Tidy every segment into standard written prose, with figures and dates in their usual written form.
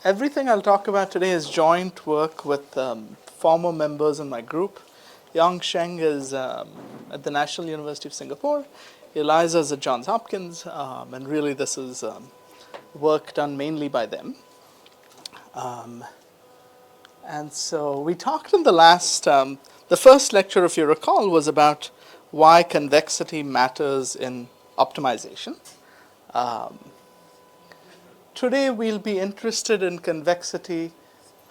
Everything I'll talk about today is joint work with former members in my group. Yang Sheng is at the National University of Singapore. Eliza is at Johns Hopkins, and really this is work done mainly by them. And so we talked in the last, the first lecture, if you recall, was about why convexity matters in optimization. Today we'll be interested in convexity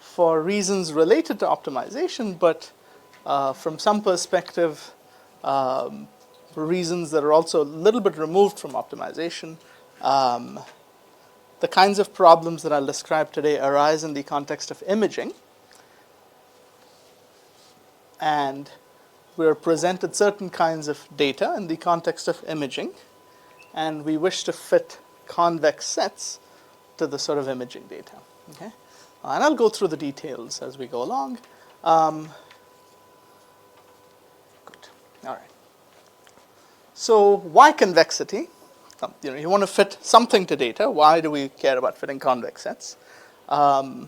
for reasons related to optimization, but from some perspective, reasons that are also a little bit removed from optimization. The kinds of problems that I'll describe today arise in the context of imaging. And we're presented certain kinds of data in the context of imaging, and we wish to fit convex sets to the sort of imaging data. Okay? And I'll go through the details as we go along. Good. All right. So why convexity? You want to fit something to data. Why do we care about fitting convex sets? There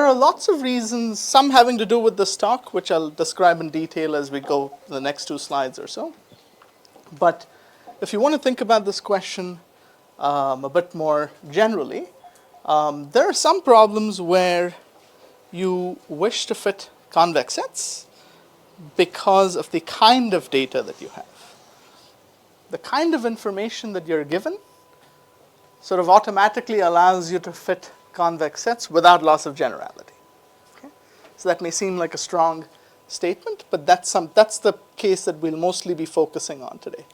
are lots of reasons, some having to do with this talk, which I'll describe in detail as we go the next 2 slides or so. But if you want to think about this question a bit more generally, there are some problems where you wish to fit convex sets because of the kind of data that you have. The kind of information that you're given sort of automatically allows you to fit convex sets without loss of generality. Okay? So that may seem like a strong statement, but that's the case that we'll mostly be focusing on today.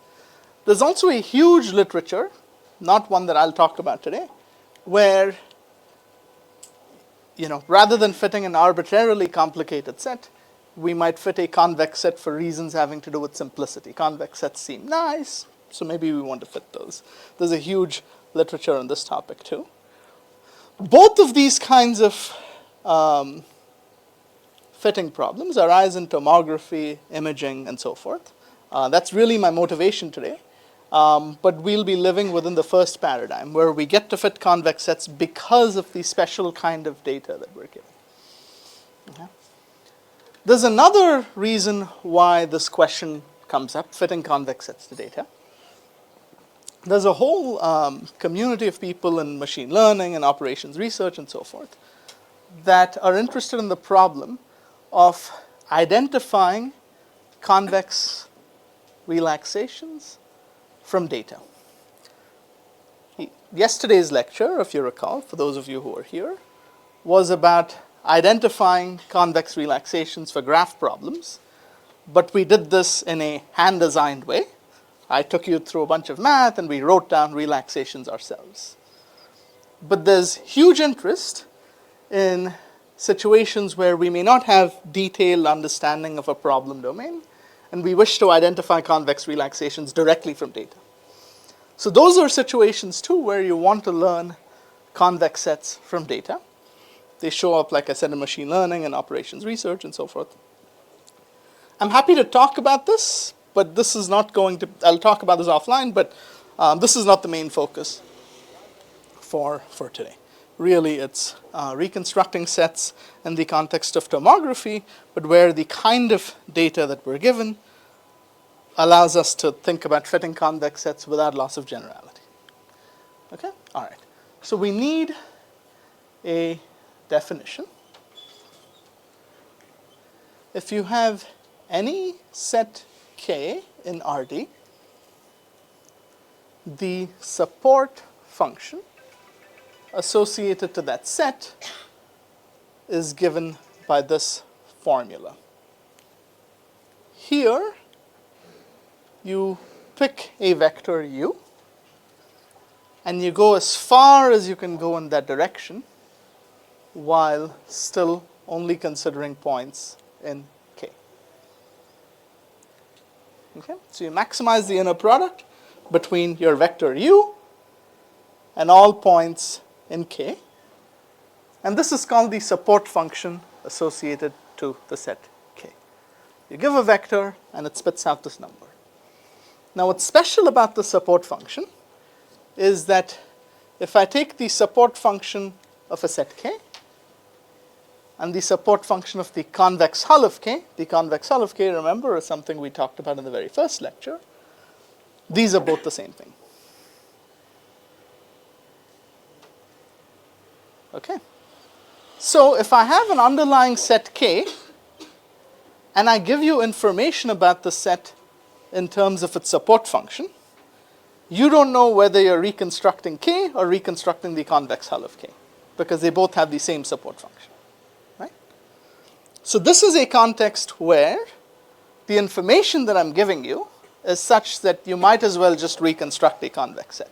There's also a huge literature, not one that I'll talk about today, where rather than fitting an arbitrarily complicated set, we might fit a convex set for reasons having to do with simplicity. Convex sets seem nice, so maybe we want to fit those. There's a huge literature on this topic too. Both of these kinds of fitting problems arise in tomography, imaging, and so forth. That's really my motivation today. But we'll be living within the first paradigm, where we get to fit convex sets because of the special kind of data that we're given. Okay. There's another reason why this question comes up, fitting convex sets to data. There's a whole community of people in machine learning and operations research and so forth that are interested in the problem of identifying convex relaxations from data. Yesterday's lecture, if you recall, for those of you who are here, was about identifying convex relaxations for graph problems, but we did this in a hand-designed way. I took you through a bunch of math and we wrote down relaxations ourselves. But there's huge interest in situations where we may not have detailed understanding of a problem domain, and we wish to identify convex relaxations directly from data. So those are situations too where you want to learn convex sets from data. They show up, like I said, in machine learning and operations research and so forth. I'm happy to talk about this, but this is not going to, I'll talk about this offline, but this is not the main focus for today. Really, it's reconstructing sets in the context of tomography, but where the kind of data that we're given allows us to think about fitting convex sets without loss of generality. Okay? All right. So we need a definition. If you have any set K in RD, the support function associated to that set is given by this formula. Here, you pick a vector u, and you go as far as you can go in that direction while still only considering points in K. Okay? So you maximize the inner product between your vector u and all points in K. And this is called the support function associated to the set K. You give a vector and it spits out this number. Now what's special about the support function is that if I take the support function of a set K and the support function of the convex hull of K, the convex hull of K, remember, is something we talked about in the very first lecture, these are both the same thing. Okay. So if I have an underlying set K and I give you information about the set in terms of its support function, you don't know whether you're reconstructing K or reconstructing the convex hull of K, because they both have the same support function. Right? So this is a context where the information that I'm giving you is such that you might as well just reconstruct a convex set.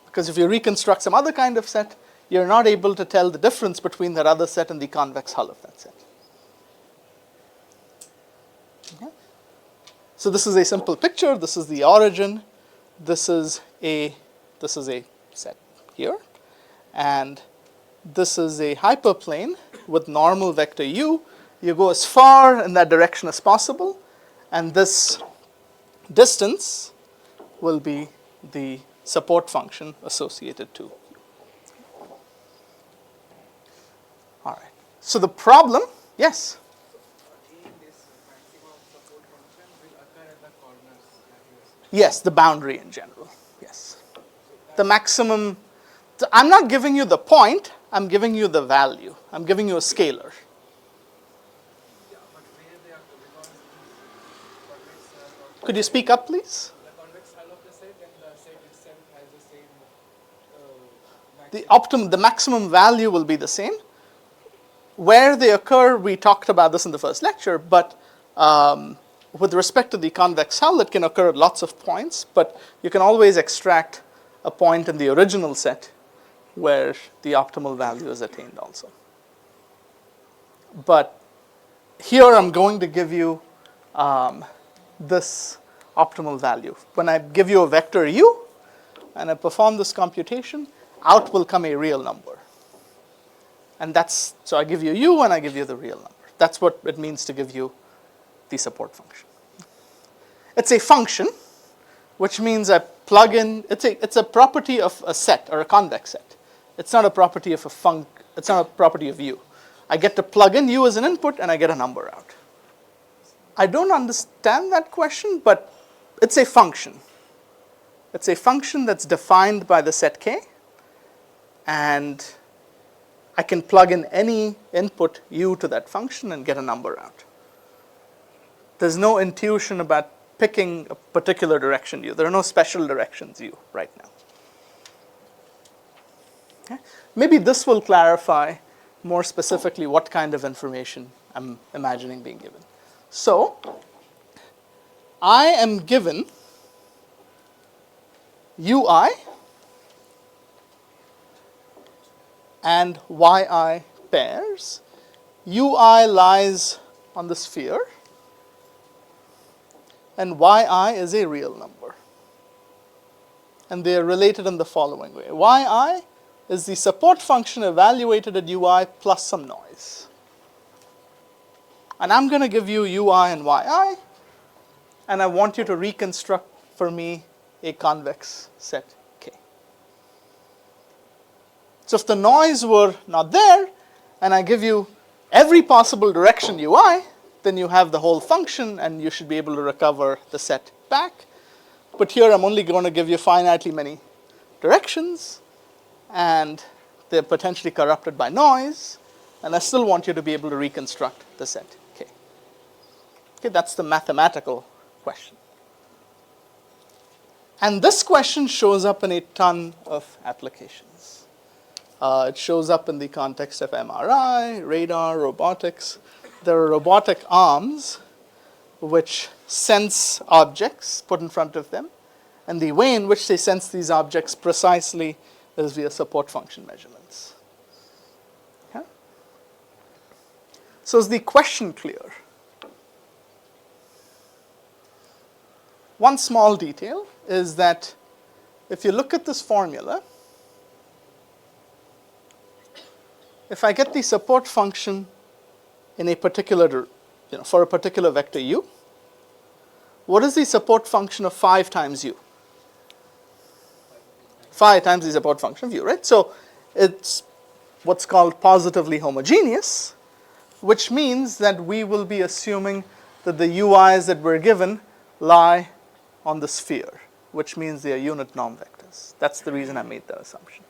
Because if you reconstruct some other kind of set, you're not able to tell the difference between that other set and the convex hull of that set. Okay. So this is a simple picture. This is the origin. This is a set here. And this is a hyperplane with normal vector u. You go as far in that direction as possible. And this distance will be the support function associated to u. All right. So the problem, yes? Yes, the boundary in general, yes. The maximum, I'm not giving you the point, I'm giving you the value. I'm giving you a scalar. Could you speak up, please? The convex hull of the set and the set itself has the same The maximum value will be the same. Where they occur, we talked about this in the first lecture, but with respect to the convex hull, it can occur at lots of points, but you can always extract a point in the original set where the optimal value is attained also. But here I'm going to give you this optimal value. When I give you a vector u and I perform this computation, out will come a real number. And that's, so I give you u and I give you the real number. That's what it means to give you the support function. It's a function, which means I plug in, it's a property of a set or a convex set. It's not a property of it's not a property of u. I get to plug in u as an input and I get a number out. I don't understand that question, but it's a function. It's a function that's defined by the set K, and I can plug in any input u to that function and get a number out. There's no intuition about picking a particular direction u. There are no special directions u right now. Okay? Maybe this will clarify more specifically what kind of information I'm imagining being given. So, I am given ui and yi pairs. Ui lies on the sphere, and yi is a real number. And they are related in the following way. Yi is the support function evaluated at ui plus some noise. And I'm going to give you ui and yi, and I want you to reconstruct for me a convex set K. So if the noise were not there, and I give you every possible direction ui, then you have the whole function and you should be able to recover the set back. But here I'm only going to give you finitely many directions, and they're potentially corrupted by noise, and I still want you to be able to reconstruct the set K. Okay, that's the mathematical question. And this question shows up in a ton of applications. It shows up in the context of MRI, radar, robotics. There are robotic arms which sense objects put in front of them, and the way in which they sense these objects precisely is via support function measurements. Okay? So is the question clear? One small detail is that if you look at this formula, if I get the support function in a particular, for a particular vector u, what is the support function of 5 times u? phi times the support function of u, right? So it's what's called positively homogeneous, which means that we will be assuming that the ui's that we're given lie on the sphere, which means they are unit norm vectors. That's the reason I made that assumption.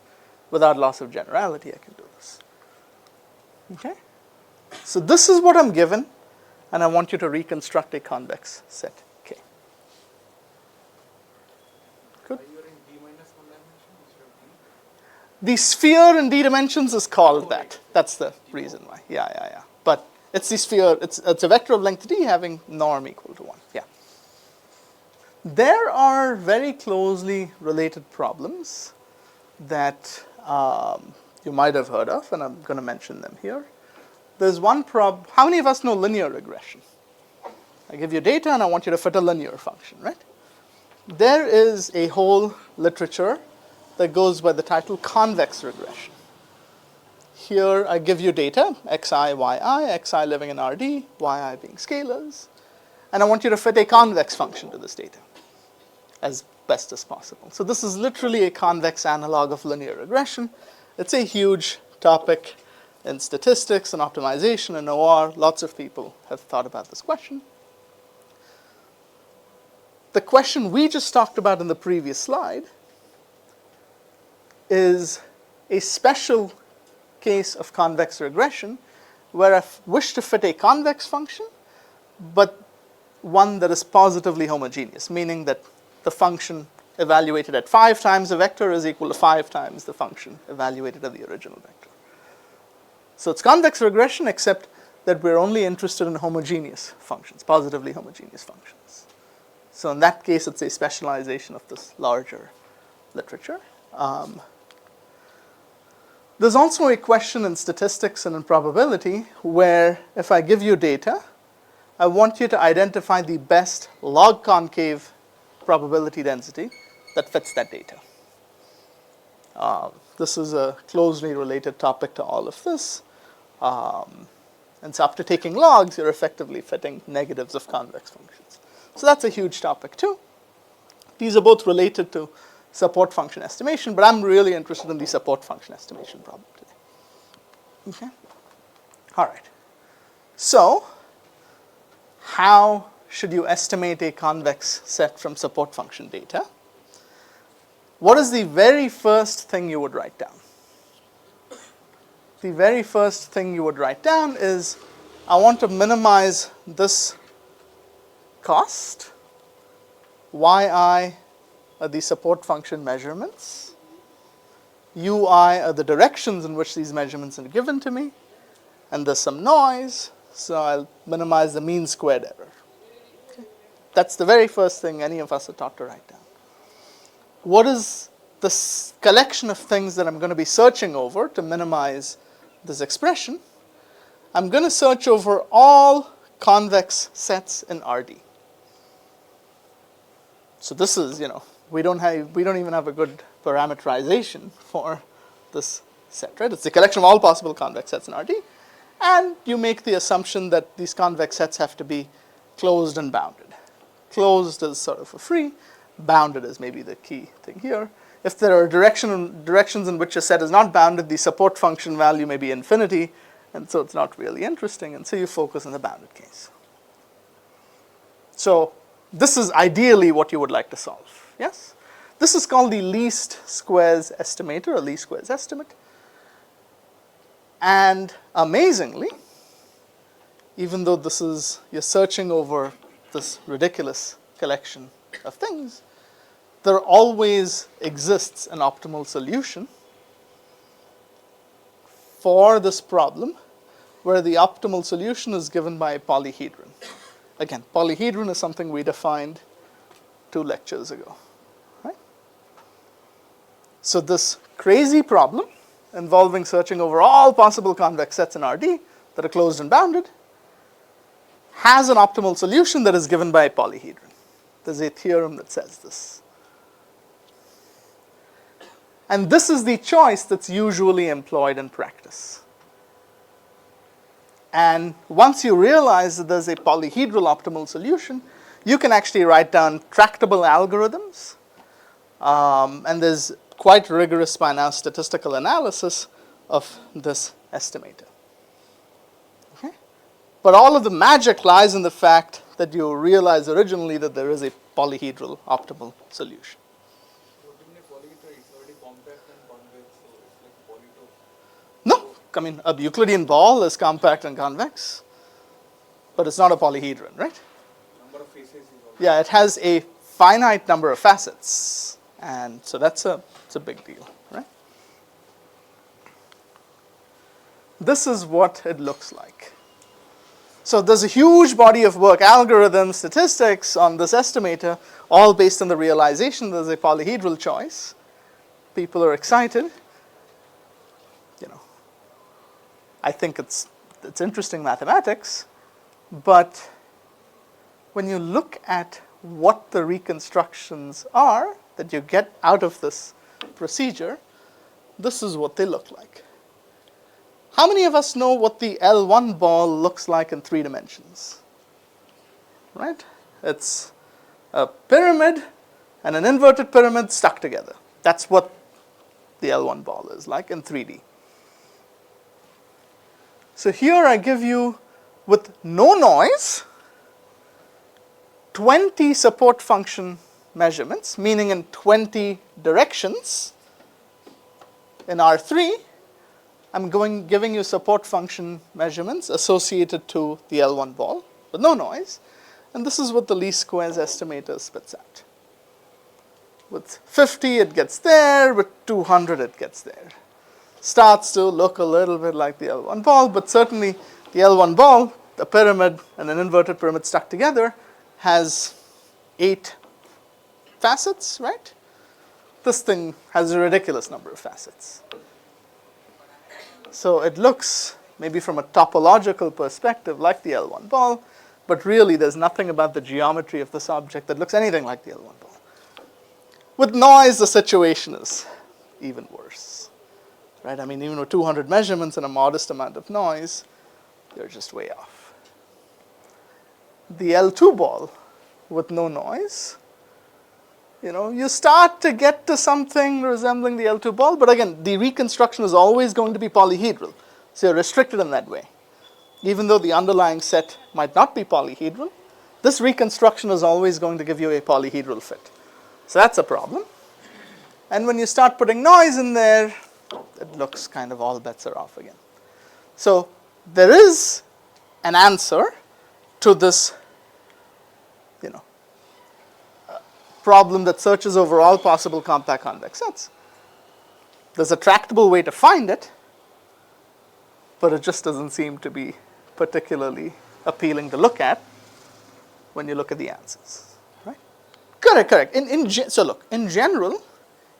Without loss of generality, I can do this. Okay? So this is what I'm given, and I want you to reconstruct a convex set K. Good? Are you in D minus 1 dimension instead of D? The sphere in D dimensions is called that. That's the reason why. Yeah. But it's the sphere, it's a vector of length D having norm equal to 1. Yeah. There are very closely related problems that you might have heard of, and I'm going to mention them here. There's one problem. How many of us know linear regression? I give you data and I want you to fit a linear function, right? There is a whole literature that goes by the title convex regression. Here I give you data, xi, yi, xi living in Rd, yi being scalars, and I want you to fit a convex function to this data as best as possible. So this is literally a convex analog of linear regression. It's a huge topic in statistics and optimization and OR. Lots of people have thought about this question. The question we just talked about in the previous slide is a special case of convex regression where I wish to fit a convex function, but one that is positively homogeneous, meaning that the function evaluated at 5 times the vector is equal to 5 times the function evaluated at the original vector. So it's convex regression, except that we're only interested in homogeneous functions, positively homogeneous functions. So in that case, it's a specialization of this larger literature. There's also a question in statistics and in probability where if I give you data, I want you to identify the best log concave probability density that fits that data. This is a closely related topic to all of this. And so after taking logs, you're effectively fitting negatives of convex functions. So that's a huge topic too. These are both related to support function estimation, but I'm really interested in the support function estimation problem today. Okay? All right. So how should you estimate a convex set from support function data? What is the very first thing you would write down? The very first thing you would write down is I want to minimize this cost. Yi are the support function measurements. Ui are the directions in which these measurements are given to me. And there's some noise, so I'll minimize the mean squared error. Okay. That's the very first thing any of us are taught to write down. What is this collection of things that I'm going to be searching over to minimize this expression? I'm going to search over all convex sets in Rd. So this is, we don't even have a good parameterization for this set, right? It's the collection of all possible convex sets in Rd, and you make the assumption that these convex sets have to be closed and bounded. Closed is sort of a free, bounded is maybe the key thing here. If there are directions in which a set is not bounded, the support function value may be infinity, and so it's not really interesting, and so you focus on the bounded case. So this is ideally what you would like to solve, yes? This is called the least squares estimator, or least squares estimate. And amazingly, even though you're searching over this ridiculous collection of things, there always exists an optimal solution for this problem where the optimal solution is given by a polyhedron. Again, polyhedron is something we defined 2 lectures ago. Right? So this crazy problem involving searching over all possible convex sets in Rd that are closed and bounded has an optimal solution that is given by a polyhedron. There's a theorem that says this. And this is the choice that's usually employed in practice. And once you realize that there's a polyhedral optimal solution, you can actually write down tractable algorithms. And there's quite rigorous by now statistical analysis of this estimator. Okay? But all of the magic lies in the fact that you realize originally that there is a polyhedral optimal solution. What do you mean polyhedral? It's already compact and convex, so it's like polytope. No, I mean a Euclidean ball is compact and convex, but it's not a polyhedron, right? Number of faces is also. Yeah, it has a finite number of facets, and so it's a big deal, right? This is what it looks like. So there's a huge body of work, algorithms, statistics on this estimator, all based on the realization there's a polyhedral choice. People are excited. You know, I think it's interesting mathematics, but when you look at what the reconstructions are that you get out of this procedure, this is what they look like. How many of us know what the L1 ball looks like in 3 dimensions? Right? It's a pyramid and an inverted pyramid stuck together. That's what the L1 ball is like in 3D. So here I give you, with no noise, 20 support function measurements, meaning in 20 directions. In R3, I'm giving you support function measurements associated to the L1 ball with no noise, and this is what the least squares estimator spits out. With 50 it gets there, with 200 it gets there. Starts to look a little bit like the L1 ball, but certainly the L1 ball, the pyramid and an inverted pyramid stuck together, has 8 facets, right? This thing has a ridiculous number of facets. So it looks, maybe from a topological perspective, like the L1 ball, but really there's nothing about the geometry of this object that looks anything like the L1 ball. With noise, the situation is even worse, right? I mean, even with 200 measurements and a modest amount of noise, you're just way off. The L2 ball, with no noise, you start to get to something resembling the L2 ball, but again, the reconstruction is always going to be polyhedral, so you're restricted in that way. Even though the underlying set might not be polyhedral, this reconstruction is always going to give you a polyhedral fit. So that's a problem. And when you start putting noise in there, it looks kind of all bets are off again. So there is an answer to this, problem that searches over all possible compact convex sets. There's a tractable way to find it, but it just doesn't seem to be particularly appealing to look at when you look at the answers. Right? Correct. So look, in general,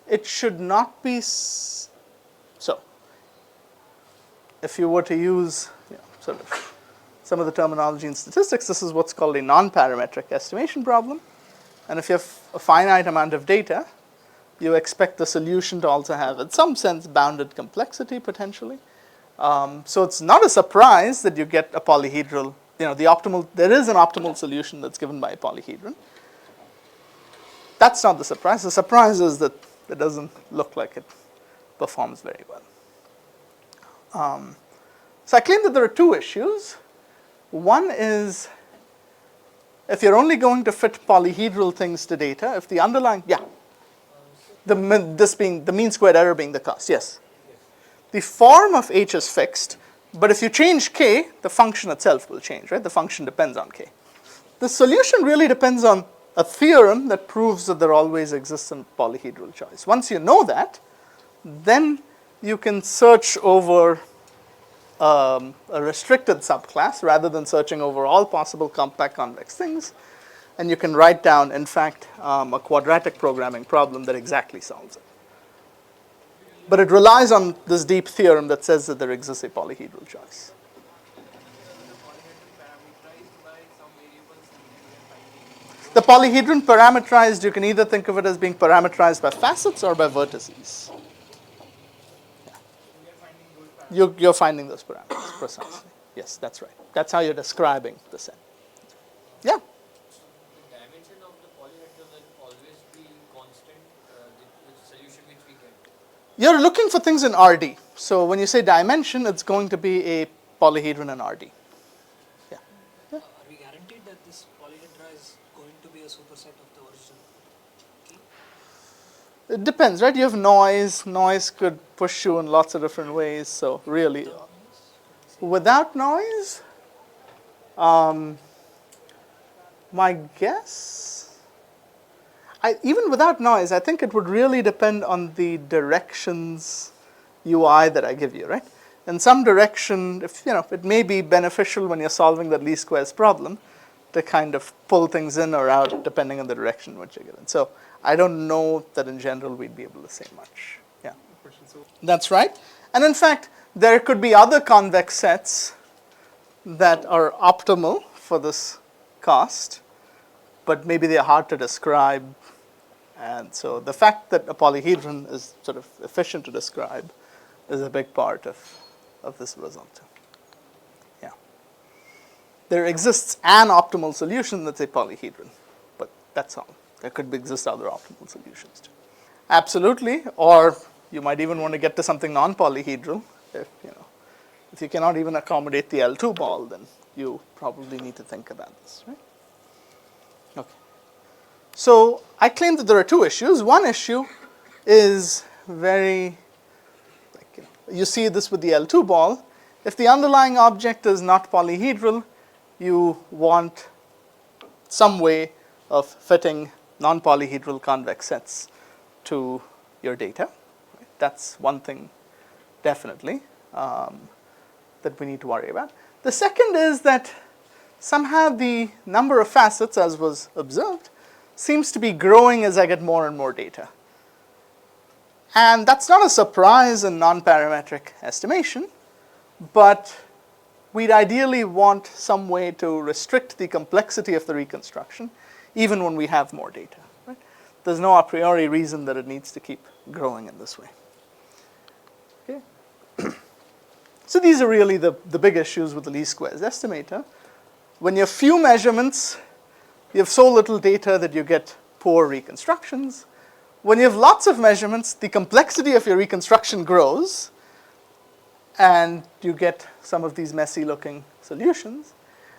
it should not be so. If you were to use sort of some of the terminology in statistics, this is what's called a non-parametric estimation problem. And if you have a finite amount of data, you expect the solution to also have, in some sense, bounded complexity potentially. So it's not a surprise that you get a polyhedral, there is an optimal solution that's given by a polyhedron. That's not the surprise. The surprise is that it doesn't look like it performs very well. So I claim that there are 2 issues. One is, if you're only going to fit polyhedral things to data, if the underlying, the mean squared error being the cost, yes. The form of h is fixed, but if you change k, the function itself will change, right? The function depends on k. The solution really depends on a theorem that proves that there always exists a polyhedral choice. Once you know that, then you can search over a restricted subclass rather than searching over all possible compact convex things, and you can write down, in fact, a quadratic programming problem that exactly solves it. But it relies on this deep theorem that says that there exists a polyhedral choice. The polyhedron parameterized, you can either think of it as being parameterized by facets or by vertices. You're finding those parameters, precisely. Yes, that's right. That's how you're describing the set. Yeah? The dimension of the polyhedron will always be constant, the solution which we get. You're looking for things in RD. So when you say dimension, it's going to be a polyhedron in RD. Yeah. Are we guaranteed that this polyhedra is going to be a superset of the original key? It depends, right? You have noise. Noise could push you in lots of different ways. So really, without noise, my guess, even without noise, I think it would really depend on the directions UI that I give you, right? In some direction, if it may be beneficial when you're solving the least squares problem to kind of pull things in or out depending on the direction which you're given. So I don't know that in general we'd be able to say much. Yeah, that's right. And in fact, there could be other convex sets that are optimal for this cost, but maybe they're hard to describe. And so the fact that a polyhedron is sort of efficient to describe is a big part of this result. Yeah. There exists an optimal solution that's a polyhedron, but that's all. There could exist other optimal solutions too. Absolutely, or you might even want to get to something non-polyhedral. If you cannot even accommodate the L2 ball, then you probably need to think about this, right? Okay. So I claim that there are two issues. One issue is very, you see this with the L2 ball. If the underlying object is not polyhedral, you want some way of fitting non-polyhedral convex sets to your data. Right? That's one thing, definitely, that we need to worry about. The second is that somehow the number of facets, as was observed, seems to be growing as I get more and more data. And that's not a surprise in non-parametric estimation, but we'd ideally want some way to restrict the complexity of the reconstruction, even when we have more data. Right? There's no a priori reason that it needs to keep growing in this way. Okay. So these are really the big issues with the least squares estimator. When you have few measurements, you have so little data that you get poor reconstructions. When you have lots of measurements, the complexity of your reconstruction grows, and you get some of these messy looking solutions.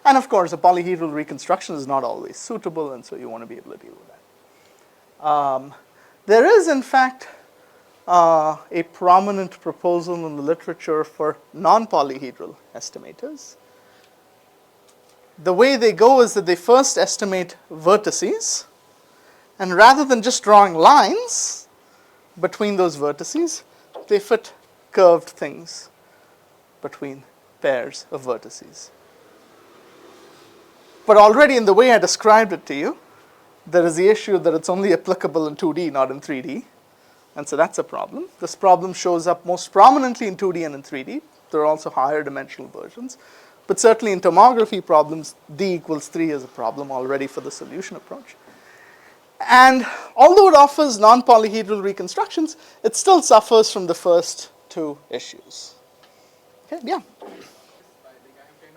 And of course, a polyhedral reconstruction is not always suitable, and so you want to be able to deal with that. There is, in fact, a prominent proposal in the literature for non-polyhedral estimators. The way they go is that they first estimate vertices, and rather than just drawing lines between those vertices, they fit curved things between pairs of vertices. But already in the way I described it to you, there is the issue that it's only applicable in 2D, not in 3D. And so that's a problem. This problem shows up most prominently in 2D and in 3D. There are also higher dimensional versions. But certainly in tomography problems, D equals 3 is a problem already for the solution approach. And although it offers non-polyhedral reconstructions, it still suffers from the first two issues. Okay, yeah?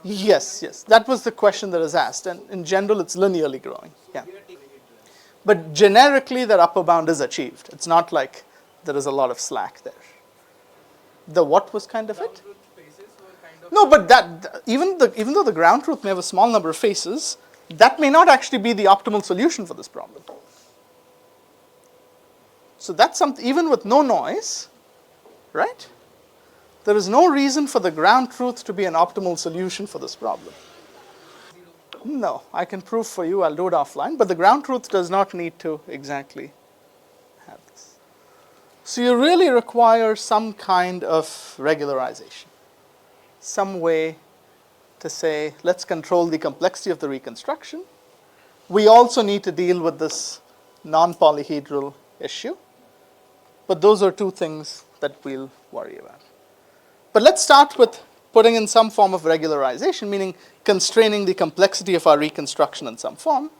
Yes, yes. That was the question that was asked. And in general, it's linearly growing. Yeah. But generically, that upper bound is achieved. It's not like there is a lot of slack there. The what was kind of it? No, but that even though the ground truth may have a small number of faces, that may not actually be the optimal solution for this problem. So that's something, even with no noise, right? There is no reason for the ground truth to be an optimal solution for this problem. No, I can prove for you, I'll do it offline, but the ground truth does not need to exactly have this. So you really require some kind of regularization, some way to say, let's control the complexity of the reconstruction. We also need to deal with this non-polyhedral issue, but those are two things that we'll worry about. But let's start with putting in some form of regularization, meaning constraining the complexity of our reconstruction in some form,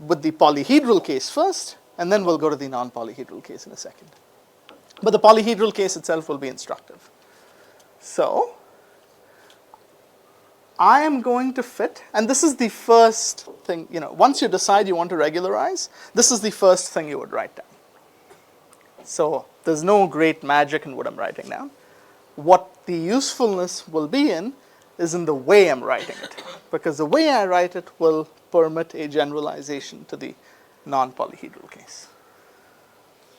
with the polyhedral case first, and then we'll go to the non-polyhedral case in a second. But the polyhedral case itself will be instructive. So I am going to fit, and this is the first thing, once you decide you want to regularize, this is the first thing you would write down. So there's no great magic in what I'm writing down. What the usefulness will be in is in the way I'm writing it, because the way I write it will permit a generalization to the non-polyhedral case.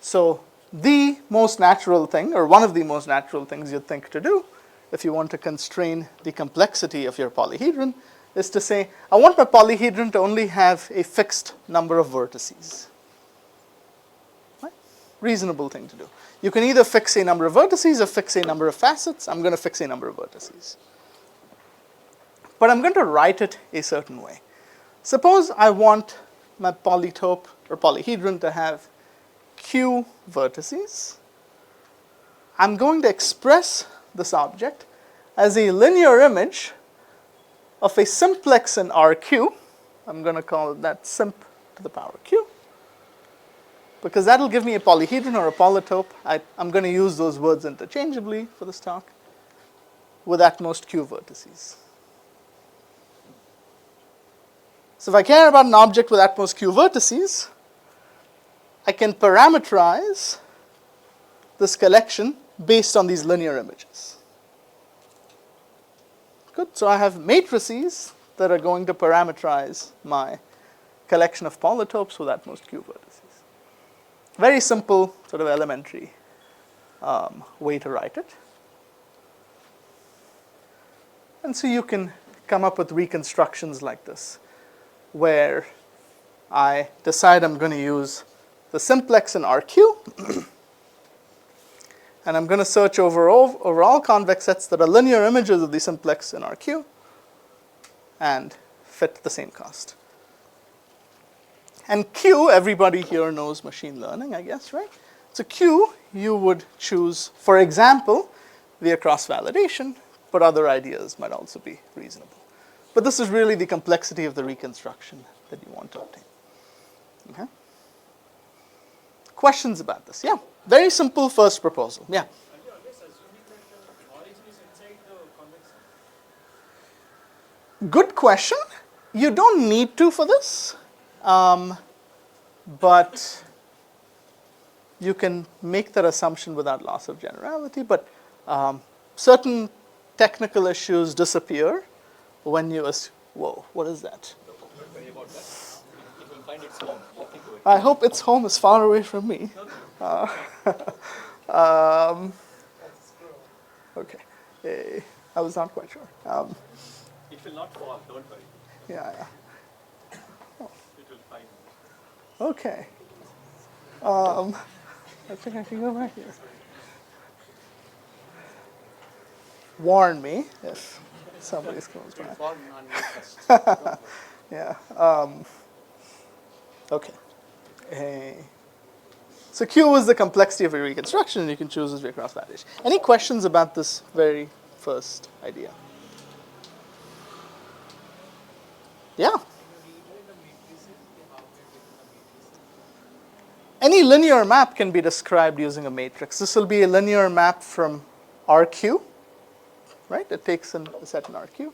So the most natural thing, or one of the most natural things you'd think to do if you want to constrain the complexity of your polyhedron is to say, I want my polyhedron to only have a fixed number of vertices. Right? Reasonable thing to do. You can either fix a number of vertices or fix a number of facets. I'm going to fix a number of vertices. But I'm going to write it a certain way. Suppose I want my polytope or polyhedron to have q vertices. I'm going to express this object as a linear image of a simplex in RQ. I'm going to call that simp to the power q, because that will give me a polyhedron or a polytope. I'm going to use those words interchangeably for this talk, with at most q vertices. So if I care about an object with at most q vertices, I can parameterize this collection based on these linear images. Good. So I have matrices that are going to parameterize my collection of polytopes with at most q vertices. Very simple, sort of elementary way to write it. And so you can come up with reconstructions like this, where I decide I'm going to use the simplex in RQ, and I'm going to search over all convex sets that are linear images of the simplex in RQ and fit the same cost. And Q, everybody here knows machine learning, I guess, right? So Q, you would choose, for example, via cross-validation, but other ideas might also be reasonable. But this is really the complexity of the reconstruction that you want to obtain. Okay? Questions about this? Yeah. Very simple first proposal. Yeah. Are you always assuming that the origin is inside the convex set? Good question. You don't need to for this, but you can make that assumption without loss of generality. But certain technical issues disappear when you assume. Whoa, what is that? Don't worry about that. It will find its home. Nothing to it. I hope its home is far away from me. Okay. I was not quite sure. It will not fall, don't worry. Yeah. It will find. Okay. I think I can go back here. Warn me if somebody's close by. Fall on your first. Yeah. Okay. So Q is the complexity of a reconstruction, and you can choose this via cross-validation. Any questions about this very first idea? Yeah. Any linear map can be described using a matrix. This will be a linear map from RQ, right? It takes in a set in RQ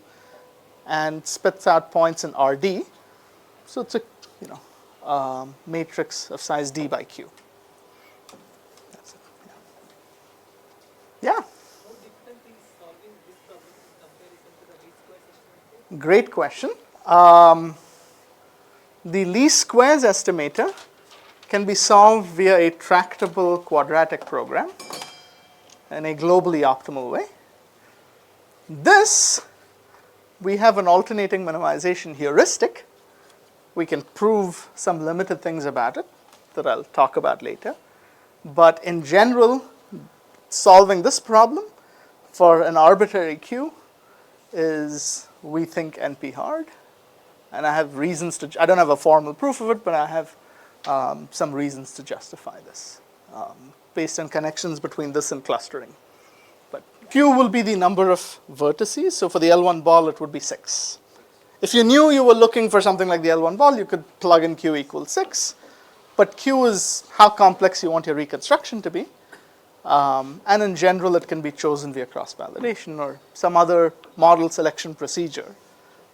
and spits out points in RD. So it's a matrix of size D by Q. That's it. Yeah. How difficult is solving this problem in comparison to the least squares estimator? Great question. The least squares estimator can be solved via a tractable quadratic program in a globally optimal way. This, we have an alternating minimization heuristic. We can prove some limited things about it that I'll talk about later. But in general, solving this problem for an arbitrary Q is, we think, NP hard. And I have reasons to, I don't have a formal proof of it, but I have some reasons to justify this based on connections between this and clustering. But Q will be the number of vertices. So for the L1 ball, it would be 6. If you knew you were looking for something like the L1 ball, you could plug in Q equals 6. But Q is how complex you want your reconstruction to be. And in general, it can be chosen via cross-validation or some other model selection procedure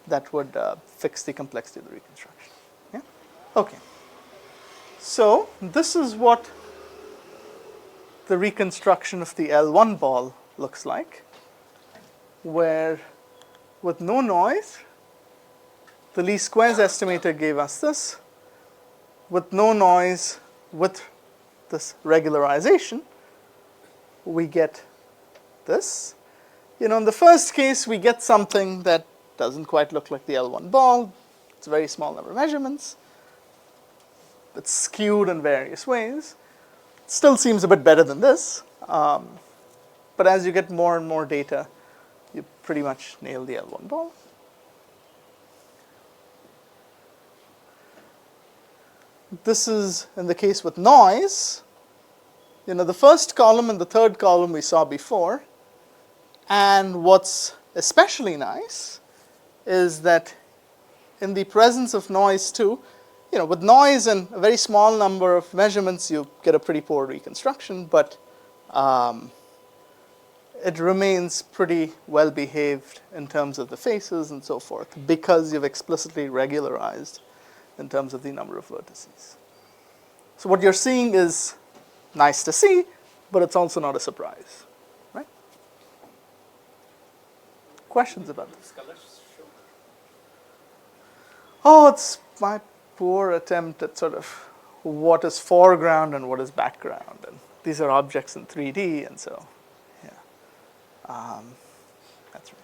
that would fix the complexity of the reconstruction. Yeah? Okay. So this is what the reconstruction of the L1 ball looks like, where with no noise, the least squares estimator gave us this. With no noise, with this regularization, we get this. In the first case, we get something that doesn't quite look like the L1 ball. It's a very small number of measurements. It's skewed in various ways. It still seems a bit better than this. But as you get more and more data, you pretty much nail the L1 ball. This is in the case with noise. The first column and the third column we saw before. And what's especially nice is that in the presence of noise too, with noise and a very small number of measurements, you get a pretty poor reconstruction, but it remains pretty well behaved in terms of the faces and so forth, because you've explicitly regularized in terms of the number of vertices. So what you're seeing is nice to see, but it's also not a surprise, right? Questions about this? Oh, it's my poor attempt at sort of what is foreground and what is background. And these are objects in 3D, and so, yeah. That's right.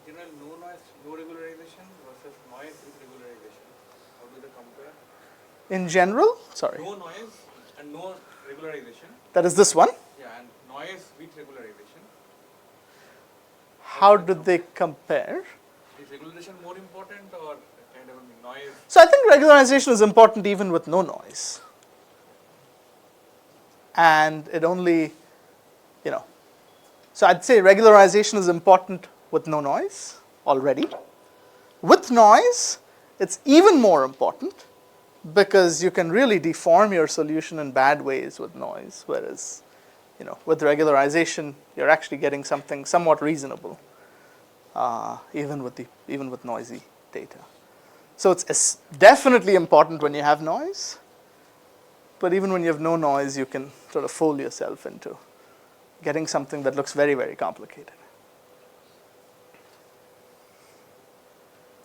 In general, no noise, no regularization versus noise with regularization. How do they compare? In general, sorry. No noise and no regularization. That is this one. Yeah, and noise with regularization. How do they compare? Is regularization more important or kind of noise? So I think regularization is important even with no noise. And it only, so I'd say regularization is important with no noise already. With noise, it's even more important because you can really deform your solution in bad ways with noise, whereas, with regularization, you're actually getting something somewhat reasonable, even with noisy data. So it's definitely important when you have noise, but even when you have no noise, you can sort of fool yourself into getting something that looks very, very complicated.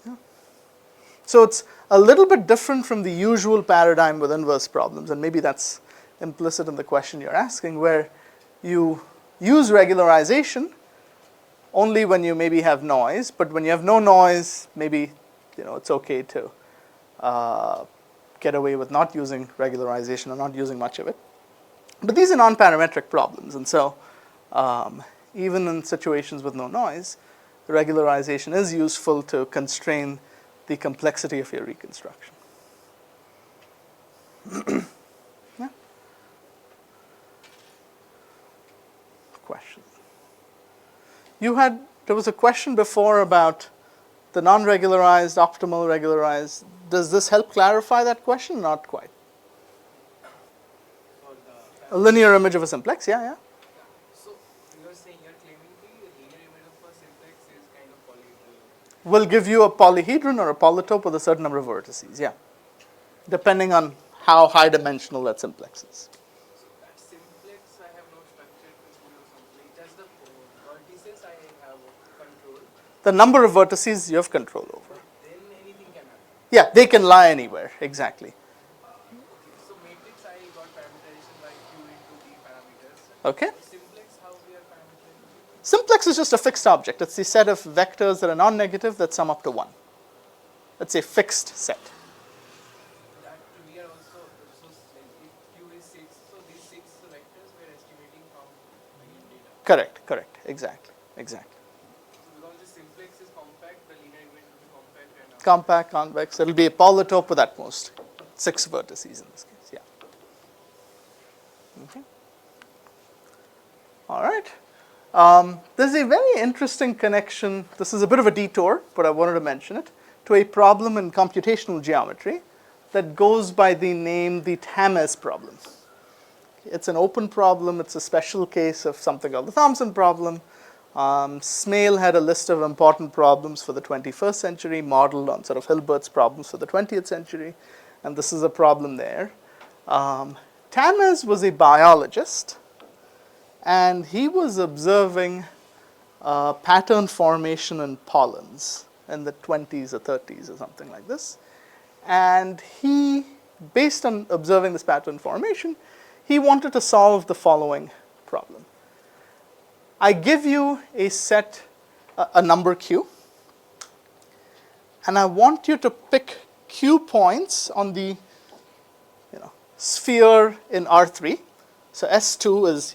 Yeah. So it's a little bit different from the usual paradigm with inverse problems, and maybe that's implicit in the question you're asking, where you use regularization only when you maybe have noise, but when you have no noise, maybe it's okay to get away with not using regularization or not using much of it. But these are non-parametric problems, and so even in situations with no noise, regularization is useful to constrain the complexity of your reconstruction. Yeah. Question. There was a question before about the non-regularized, optimal regularized. Does this help clarify that question? Not quite. A linear image of a simplex, yeah. So you're saying you're claiming the linear image of a simplex is kind of polyhedral. Will give you a polyhedron or a polytope with a certain number of vertices, yeah. Depending on how high dimensional that simplex is. So that simplex I have no structure to or something. Just the vertices I have control. The number of vertices you have control over. Then anything can happen. Yeah, they can lie anywhere, exactly. So matrix I got parameterization by Q into the parameters. Okay. So simplex how we are parameterizing? Simplex is just a fixed object. It's the set of vectors that are non-negative that sum up to 1. It's a fixed set. That we are also, so if Q is 6, so these 6 vectors we are estimating from again data. Correct, exactly. So because the simplex is compact, the linear image will be compact and Compact, convex, it'll be a polytope with at most 6 vertices in this case, yeah. Okay. All right. There's a very interesting connection, this is a bit of a detour, but I wanted to mention it, to a problem in computational geometry that goes by the name the Tames problem. It's an open problem, it's a special case of something called the Thomson problem. Smale had a list of important problems for the 21st century, modeled on sort of Hilbert's problems for the 20th century, and this is a problem there. Tamez was a biologist, and he was observing pattern formation in pollens in the 20s or 30s or something like this. And he, based on observing this pattern formation, he wanted to solve the following problem. I give you a set, a number q, and I want you to pick q points on the sphere in R3. So S2 is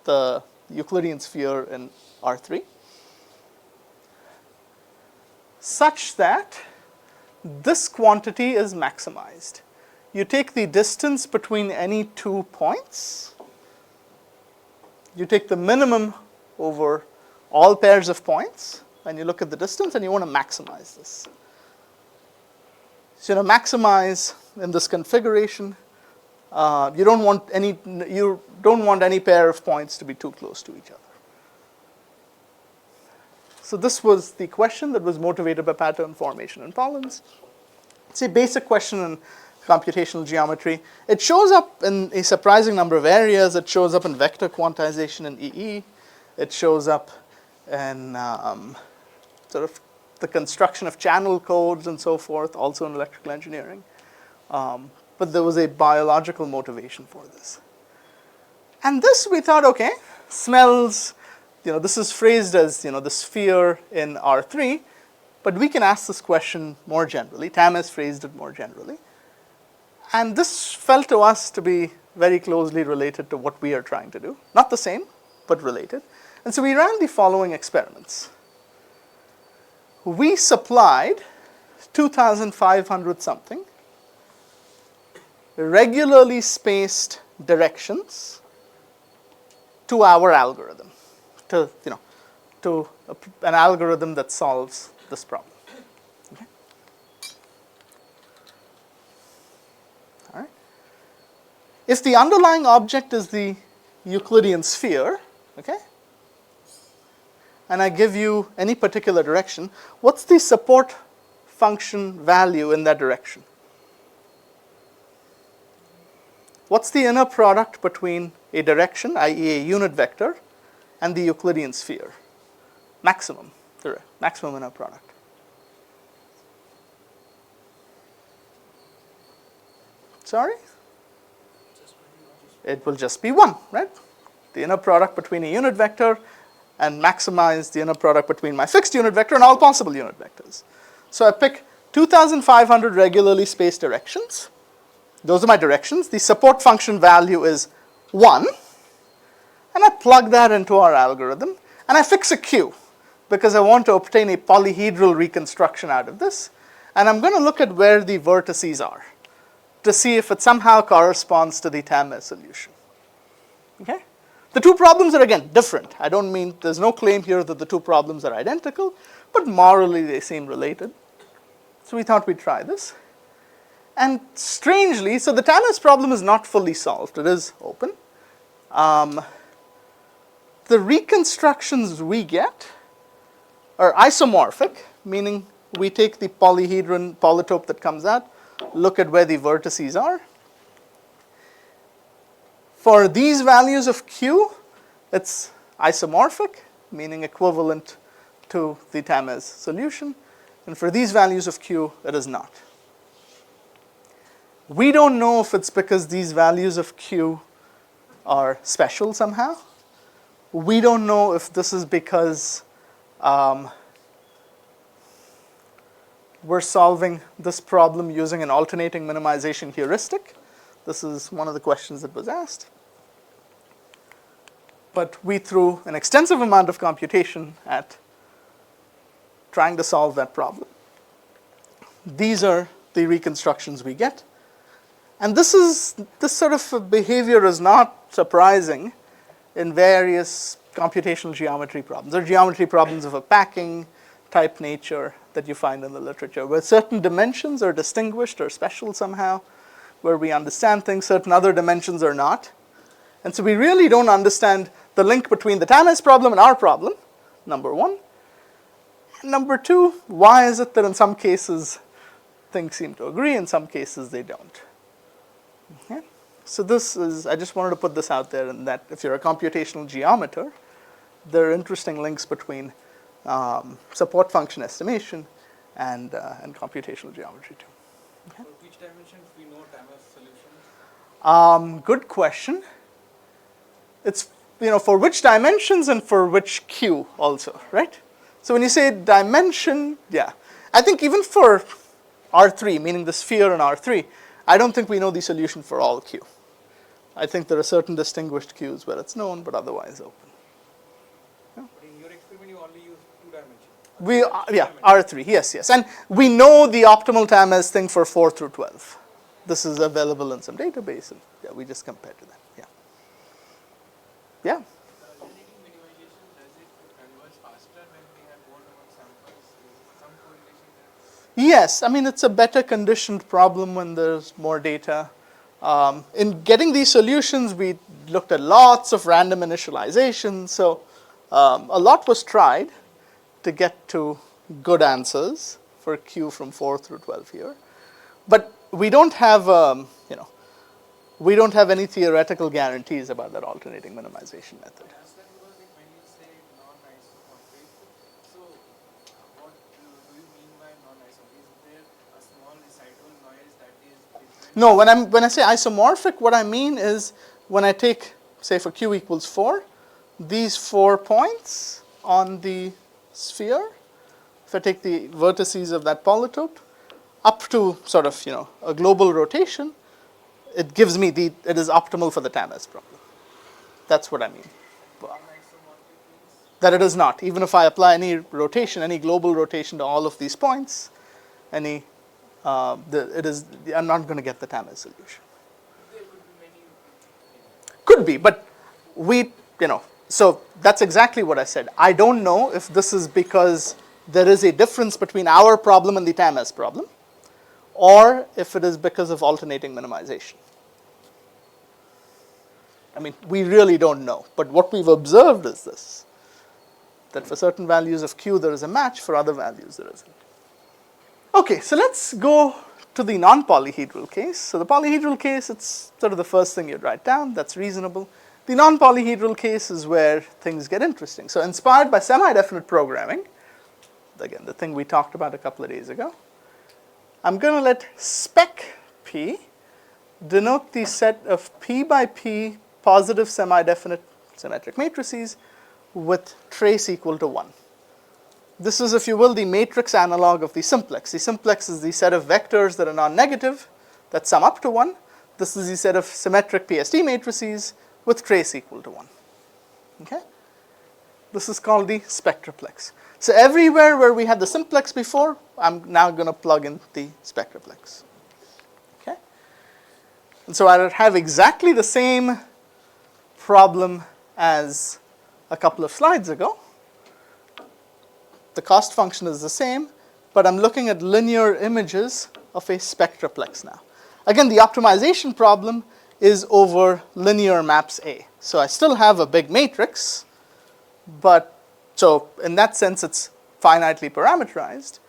the Euclidean sphere in R3, such that this quantity is maximized. You take the distance between any 2 points, you take the minimum over all pairs of points, and you look at the distance, and you want to maximize this. So maximize in this configuration. You don't want any pair of points to be too close to each other. So this was the question that was motivated by pattern formation in pollens. It's a basic question in computational geometry. It shows up in a surprising number of areas. It shows up in vector quantization in EE. It shows up in sort of the construction of channel codes and so forth, also in electrical engineering. But there was a biological motivation for this. And this we thought, okay, smells, this is phrased as, the sphere in R3, but we can ask this question more generally. Tamez phrased it more generally. And this felt to us to be very closely related to what we are trying to do. Not the same, but related. And so we ran the following experiments. We supplied 2,500 something regularly spaced directions to our algorithm, to an algorithm that solves this problem. Okay. All right. If the underlying object is the Euclidean sphere, okay, and I give you any particular direction, what's the support function value in that direction? What's the inner product between a direction, i.e. a unit vector, and the Euclidean sphere? Maximum, the maximum inner product. Sorry? It will just be 1, right? The inner product between a unit vector and maximize the inner product between my fixed unit vector and all possible unit vectors. So I pick 2,500 regularly spaced directions. Those are my directions. The support function value is 1. And I plug that into our algorithm. And I fix a q, because I want to obtain a polyhedral reconstruction out of this. And I'm going to look at where the vertices are to see if it somehow corresponds to the Tamez solution. Okay? The two problems are, again, different. I don't mean, there's no claim here that the two problems are identical, but morally they seem related. So we thought we'd try this. And strangely, so the Tamez problem is not fully solved. It is open. The reconstructions we get are isomorphic, meaning we take the polyhedron polytope that comes out, look at where the vertices are. For these values of q, it's isomorphic, meaning equivalent to the Tamez solution. And for these values of q, it is not. We don't know if it's because these values of q are special somehow. We don't know if this is because we're solving this problem using an alternating minimization heuristic. This is one of the questions that was asked. But we threw an extensive amount of computation at trying to solve that problem. These are the reconstructions we get. And this sort of behavior is not surprising in various computational geometry problems. There are geometry problems of a packing type nature that you find in the literature, where certain dimensions are distinguished or special somehow, where we understand things, certain other dimensions are not. And so we really don't understand the link between the Tamez problem and our problem, number one. And number two, why is it that in some cases things seem to agree, in some cases they don't? Okay? So this is, I just wanted to put this out there, and that if you're a computational geometer, there are interesting links between support function estimation and computational geometry too. For which dimensions we know Tamas solutions? Good question. It's, for which dimensions and for which Q also, right? So when you say dimension, yeah. I think even for R3, meaning the sphere in R3, I don't think we know the solution for all Q. I think there are certain distinguished Qs where it's known, but otherwise open. But in your experiment, you only use 2 dimensions. R3, yes. And we know the optimal Tamas thing for 4 through 12. This is available in some database, and yeah, we just compare to that. Yeah. Alternating minimization, does it converge faster when we have more number of samples? Is some correlation there? Yes, I mean, it's a better conditioned problem when there's more data. In getting these solutions, we looked at lots of random initialization. So a lot was tried to get to good answers for Q from 4 through 12 here. But we don't have, we don't have any theoretical guarantees about that alternating minimization method. That's because when you say non-isomorphic, so what do you mean by non-isomorphic? Is there a small residual noise that is different? No, when I say isomorphic, what I mean is when I take, say for Q equals 4, these 4 points on the sphere, if I take the vertices of that polytope, up to sort of, a global rotation, it gives me it is optimal for the Tamas problem. That's what I mean. That it is not. Even if I apply any rotation, any global rotation to all of these points, I'm not going to get the Tamas solution. There could be many. Could be, but so that's exactly what I said. I don't know if this is because there is a difference between our problem and the Tamas problem, or if it is because of alternating minimization. I mean, we really don't know. But what we've observed is this, that for certain values of Q there is a match, for other values there isn't. Okay, so let's go to the non-polyhedral case. So the polyhedral case, it's sort of the first thing you'd write down. That's reasonable. The non-polyhedral case is where things get interesting. So inspired by semi-definite programming, again, the thing we talked about a couple of days ago, I'm going to let spec P denote the set of P by P positive semi-definite symmetric matrices with trace equal to 1. This is, if you will, the matrix analog of the simplex. The simplex is the set of vectors that are non-negative that sum up to 1. This is the set of symmetric PSD matrices with trace equal to 1. Okay? This is called the spectraplex. So everywhere where we had the simplex before, I'm now going to plug in the spectraplex. Okay? And so I have exactly the same problem as a couple of slides ago. The cost function is the same, but I'm looking at linear images of a spectraplex now. Again, the optimization problem is over linear maps A. So I still have a big matrix, but so in that sense it's finitely parameterized,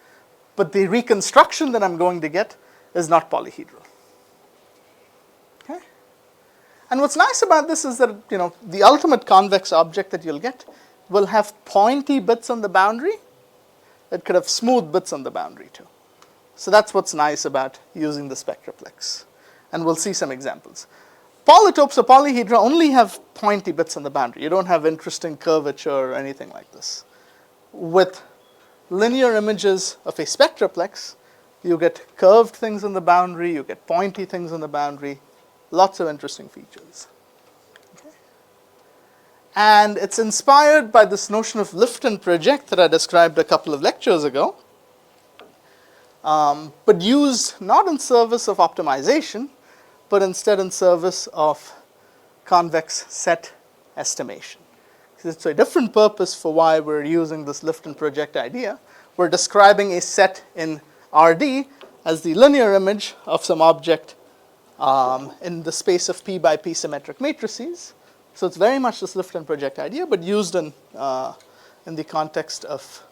but the reconstruction that I'm going to get is not polyhedral. Okay? And what's nice about this is that the ultimate convex object that you'll get will have pointy bits on the boundary. It could have smooth bits on the boundary too. So that's what's nice about using the spectraplex. And we'll see some examples. Polytopes or polyhedra only have pointy bits on the boundary. You don't have interesting curvature or anything like this. With linear images of a spectraplex, you get curved things on the boundary, you get pointy things on the boundary, lots of interesting features. Okay. And it's inspired by this notion of lift and project that I described a couple of lectures ago, but used not in service of optimization, but instead in service of convex set estimation. It's a different purpose for why we're using this lift and project idea. We're describing a set in RD as the linear image of some object in the space of P by P symmetric matrices. So it's very much this lift and project idea, but used in the context of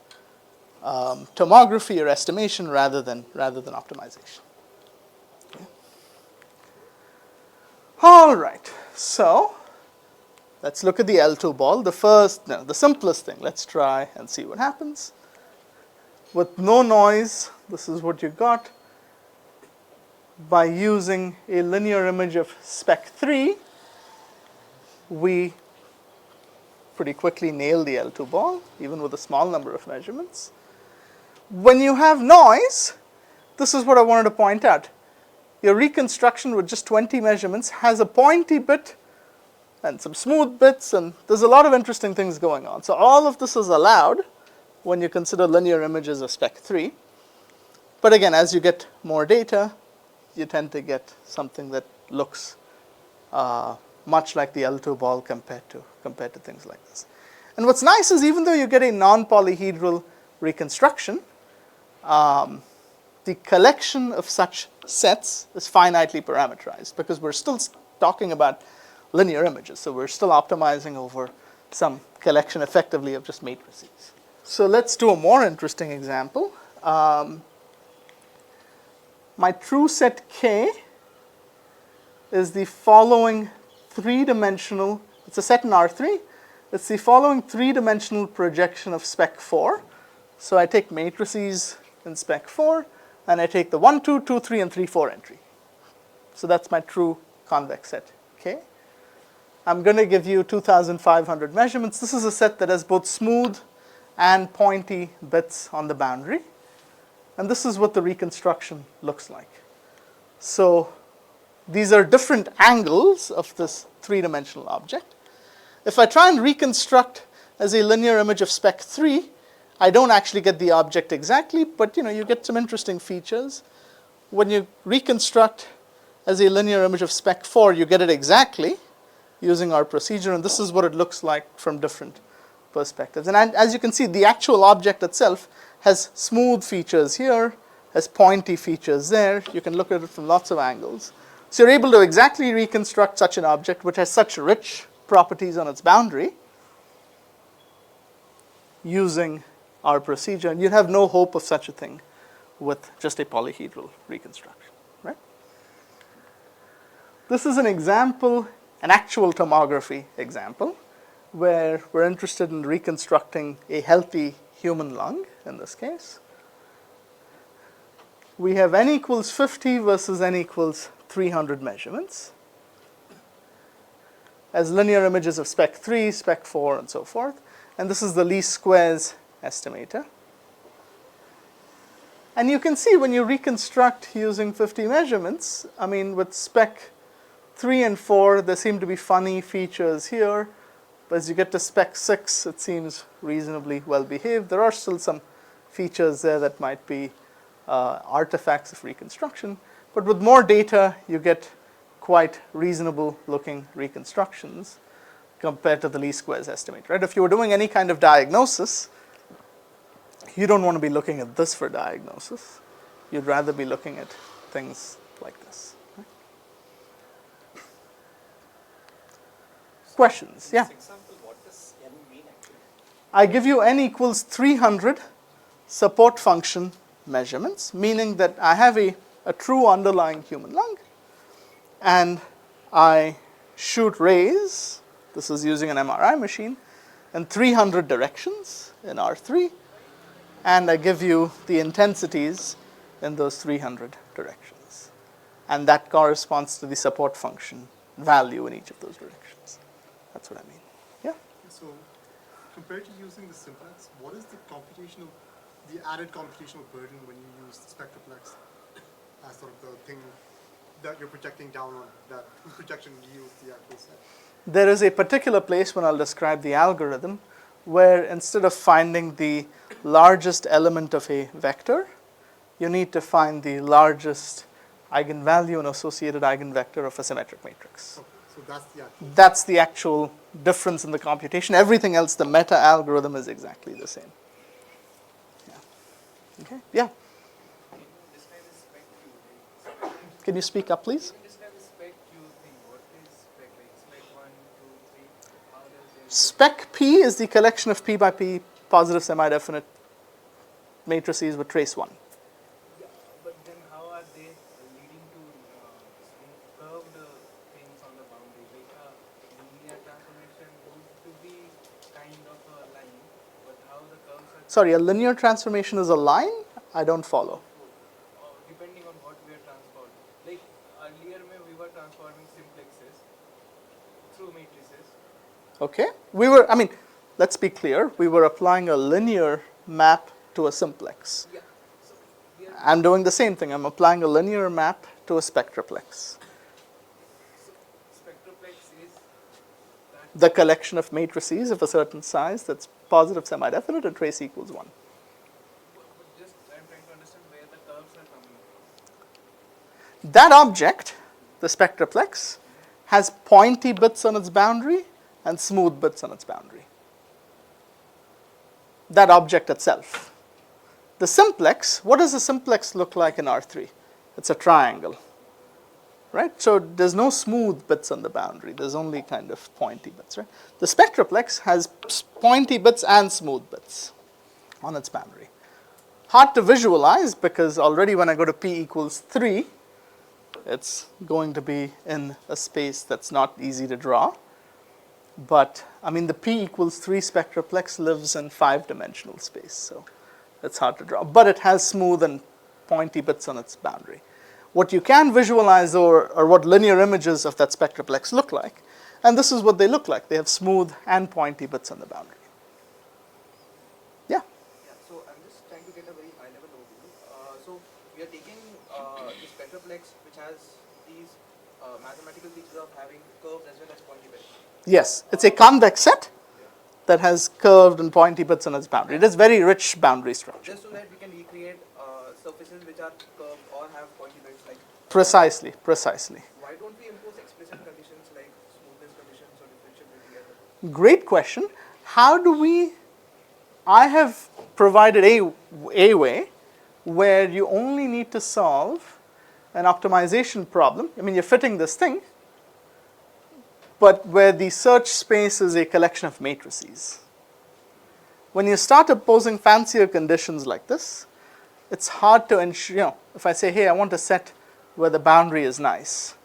tomography or estimation rather than optimization. All right, so let's look at the L2 ball. The simplest thing. Let's try and see what happens. With no noise, this is what you got. By using a linear image of spec 3, we pretty quickly nail the L2 ball, even with a small number of measurements. When you have noise, this is what I wanted to point out. Your reconstruction with just 20 measurements has a pointy bit and some smooth bits, and there's a lot of interesting things going on. So all of this is allowed when you consider linear images of spec 3. But again, as you get more data, you tend to get something that looks much like the L2 ball compared to things like this. And what's nice is even though you get a non-polyhedral reconstruction, the collection of such sets is finitely parameterized because we're still talking about linear images. So we're still optimizing over some collection effectively of just matrices. So let's do a more interesting example. My true set K is the following three-dimensional, it's a set in R3, it's the following three-dimensional projection of spec 4. So I take matrices in spec 4, and I take the 1, 2, 2, 3, and 3, 4 entry. So that's my true convex set K. I'm going to give you 2,500 measurements. This is a set that has both smooth and pointy bits on the boundary. And this is what the reconstruction looks like. So these are different angles of this three-dimensional object. If I try and reconstruct as a linear image of spec 3, I don't actually get the object exactly, but you get some interesting features. When you reconstruct as a linear image of spec 4, you get it exactly using our procedure, and this is what it looks like from different perspectives. And as you can see, the actual object itself has smooth features here, has pointy features there. You can look at it from lots of angles. So you're able to exactly reconstruct such an object which has such rich properties on its boundary using our procedure. And you'd have no hope of such a thing with just a polyhedral reconstruction, right? This is an example, an actual tomography example, where we're interested in reconstructing a healthy human lung in this case. We have n equals 50 versus n equals 300 measurements as linear images of spec 3, spec 4, and so forth. And this is the least squares estimator. And you can see when you reconstruct using 50 measurements, I mean, with spec 3 and 4, there seem to be funny features here. But as you get to spec 6, it seems reasonably well behaved. There are still some features there that might be artifacts of reconstruction. But with more data, you get quite reasonable looking reconstructions compared to the least squares estimate, right? If you were doing any kind of diagnosis, you don't want to be looking at this for diagnosis. You'd rather be looking at things like this. Right? Questions? Yeah? Example, what does n mean actually? I give you n equals 300 support function measurements, meaning that I have a true underlying human lung, and I shoot rays, this is using an MRI machine, in 300 directions in R3, and I give you the intensities in those 300 directions. And that corresponds to the support function value in each of those directions. That's what I mean. Yeah? So, compared to using the simplex, what is the added computational burden when you use the spectraplex as sort of the thing that you're projecting down on, that projection yields the actual set? There is a particular place when I'll describe the algorithm where instead of finding the largest element of a vector, you need to find the largest eigenvalue and associated eigenvector of a symmetric matrix. Okay, so that's the actual difference in the computation. Everything else, the meta algorithm is exactly the same. Yeah. Okay. Yeah. Describe the spec Q. Can you speak up, please? Describe the spec Q thing. What is spec? Like spec 1, 2, 3. How does it? Spec P is the collection of P by P positive semi-definite matrices with trace 1. Yeah, but then how are they leading to curved things on curves are Sorry, a linear transformation is a line? I don't follow. depending on what we are transforming. Like earlier we were transforming simplexes through matrices. Okay? Let's be clear. We were applying a linear map to a simplex. Yeah. So we are I'm doing the same thing. I'm applying a linear map to a spectraplex. so spectroplex is that. The collection of matrices of a certain size that's positive semi-definite and trace equals 1. But just I'm trying to understand where the curves are coming from. That object, the spectraplex, has pointy bits on its boundary and smooth bits on its boundary. That object itself. The simplex, what does a simplex look like in R3? It's a triangle, right? So there's no smooth bits on the boundary. There's only kind of pointy bits, right? The spectraplex has pointy bits and smooth bits on its boundary. Hard to visualize because already when I go to p equals 3, it's going to be in a space that's not easy to draw. But, the p equals 3 spectraplex lives in 5-dimensional space, so it's hard to draw. But it has smooth and pointy bits on its boundary. What you can visualize are what linear images of that spectraplex look like. And this is what they look like. They have smooth and pointy bits on the boundary. Yeah? Yeah, so I'm just trying to get a very high level overview. So we are taking the spectraplex which has these mathematical features of having curves as well as pointy bits. Yes. It's a convex set that has curved and pointy bits on its boundary. It has very rich boundary structure. Just so that we can recreate surfaces which are curved or have pointy bits like. Precisely. Why don't we impose explicit conditions like smoothness conditions or differentiability together? Great question. I have provided a way where you only need to solve an optimization problem. You're fitting this thing, but where the search space is a collection of matrices. When you start imposing fancier conditions like this, it's hard to ensure, if I say, hey, I want a set where the boundary is nice,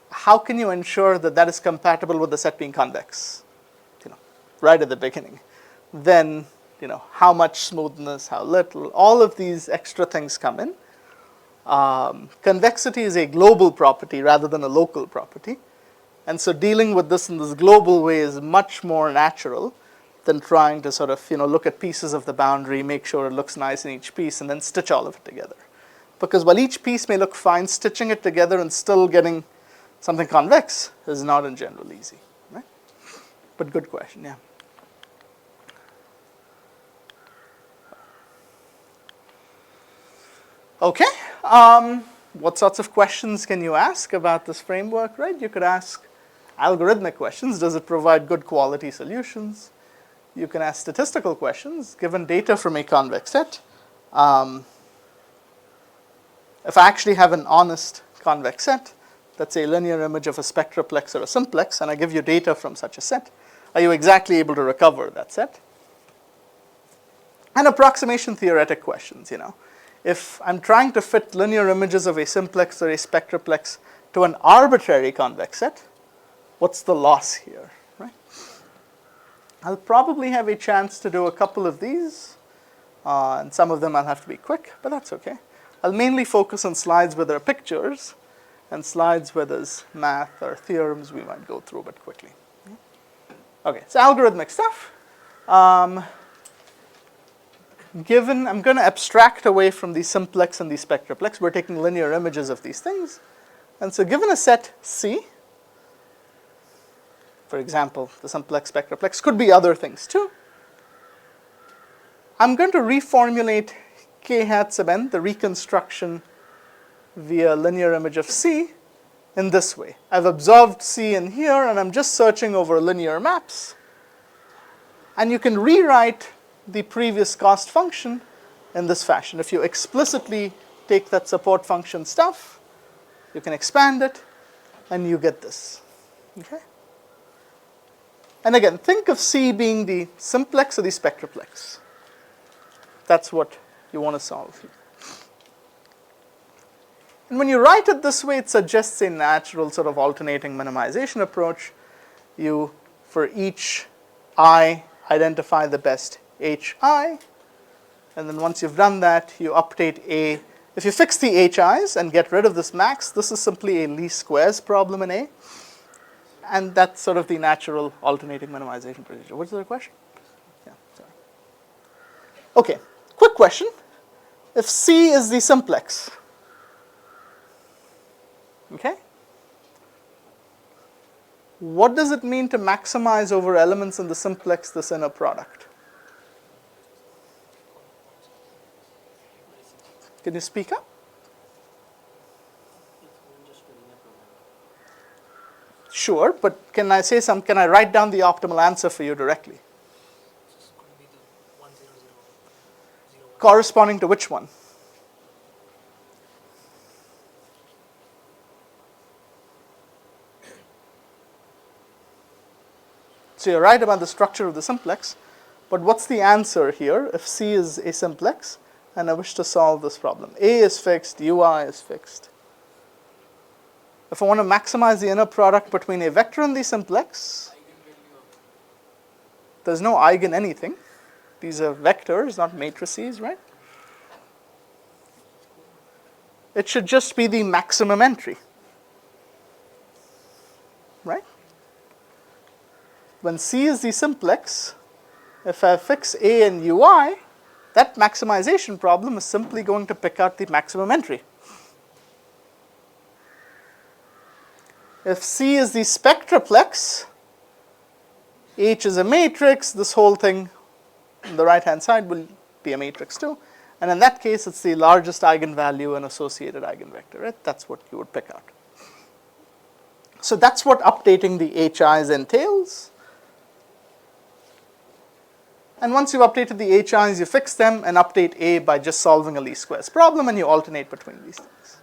how can you ensure that that is compatible with the set being convex? Right at the beginning. Then, how much smoothness, how little, all of these extra things come in. Convexity is a global property rather than a local property. And so dealing with this in this global way is much more natural than trying to sort of, look at pieces of the boundary, make sure it looks nice in each piece, and then stitch all of it together. Because while each piece may look fine, stitching it together and still getting something convex is not in general easy. Right? But good question, yeah. Okay. What sorts of questions can you ask about this framework, right? You could ask algorithmic questions. Does it provide good quality solutions? You can ask statistical questions. Given data from a convex set, if I actually have an honest convex set, that's a linear image of a spectraplex or a simplex, and I give you data from such a set, are you exactly able to recover that set? And approximation theoretic questions, If I'm trying to fit linear images of a simplex or a spectraplex to an arbitrary convex set, what's the loss here, right? I'll probably have a chance to do a couple of these, and some of them I'll have to be quick, but that's okay. I'll mainly focus on slides where there are pictures and slides where there's math or theorems we might go through, but quickly. Okay, so algorithmic stuff. I'm going to abstract away from the simplex and the spectraplex. We're taking linear images of these things. And so given a set C, for example, the simplex spectraplex, could be other things too. I'm going to reformulate k hat sub n, the reconstruction via linear image of C, in this way. I've observed C in here, and I'm just searching over linear maps. And you can rewrite the previous cost function in this fashion. If you explicitly take that support function stuff, you can expand it, and you get this. Okay? And again, think of C being the simplex or the spectraplex. That's what you want to solve here. And when you write it this way, it suggests a natural sort of alternating minimization approach. You, for each I, identify the best hi, and then once you've done that, you update A. If you fix the hi's and get rid of this max, this is simply a least squares problem in A, and that's sort of the natural alternating minimization procedure. What's the question? Yeah, sorry. Okay, quick question. If C is the simplex, okay, what does it mean to maximize over elements in the simplex this inner product? Can you speak up? Sure, but can I say some? Can I write down the optimal answer for you directly? It's going to be the 10001. Corresponding to which one? So you're right about the structure of the simplex, but what's the answer here if C is a simplex and I wish to solve this problem? A is fixed, UI is fixed. If I want to maximize the inner product between a vector and the simplex, there's no eigen anything. These are vectors, not matrices, right? It should just be the maximum entry, right? When C is the simplex, if I fix A and UI, that maximization problem is simply going to pick out the maximum entry. If C is the spectraplex, H is a matrix, this whole thing on the right-hand side will be a matrix too. And in that case, it's the largest eigenvalue and associated eigenvector, right? That's what you would pick out. So that's what updating the HIs entails. And once you've updated the HIs, you fix them and update A by just solving a least squares problem, and you alternate between these things.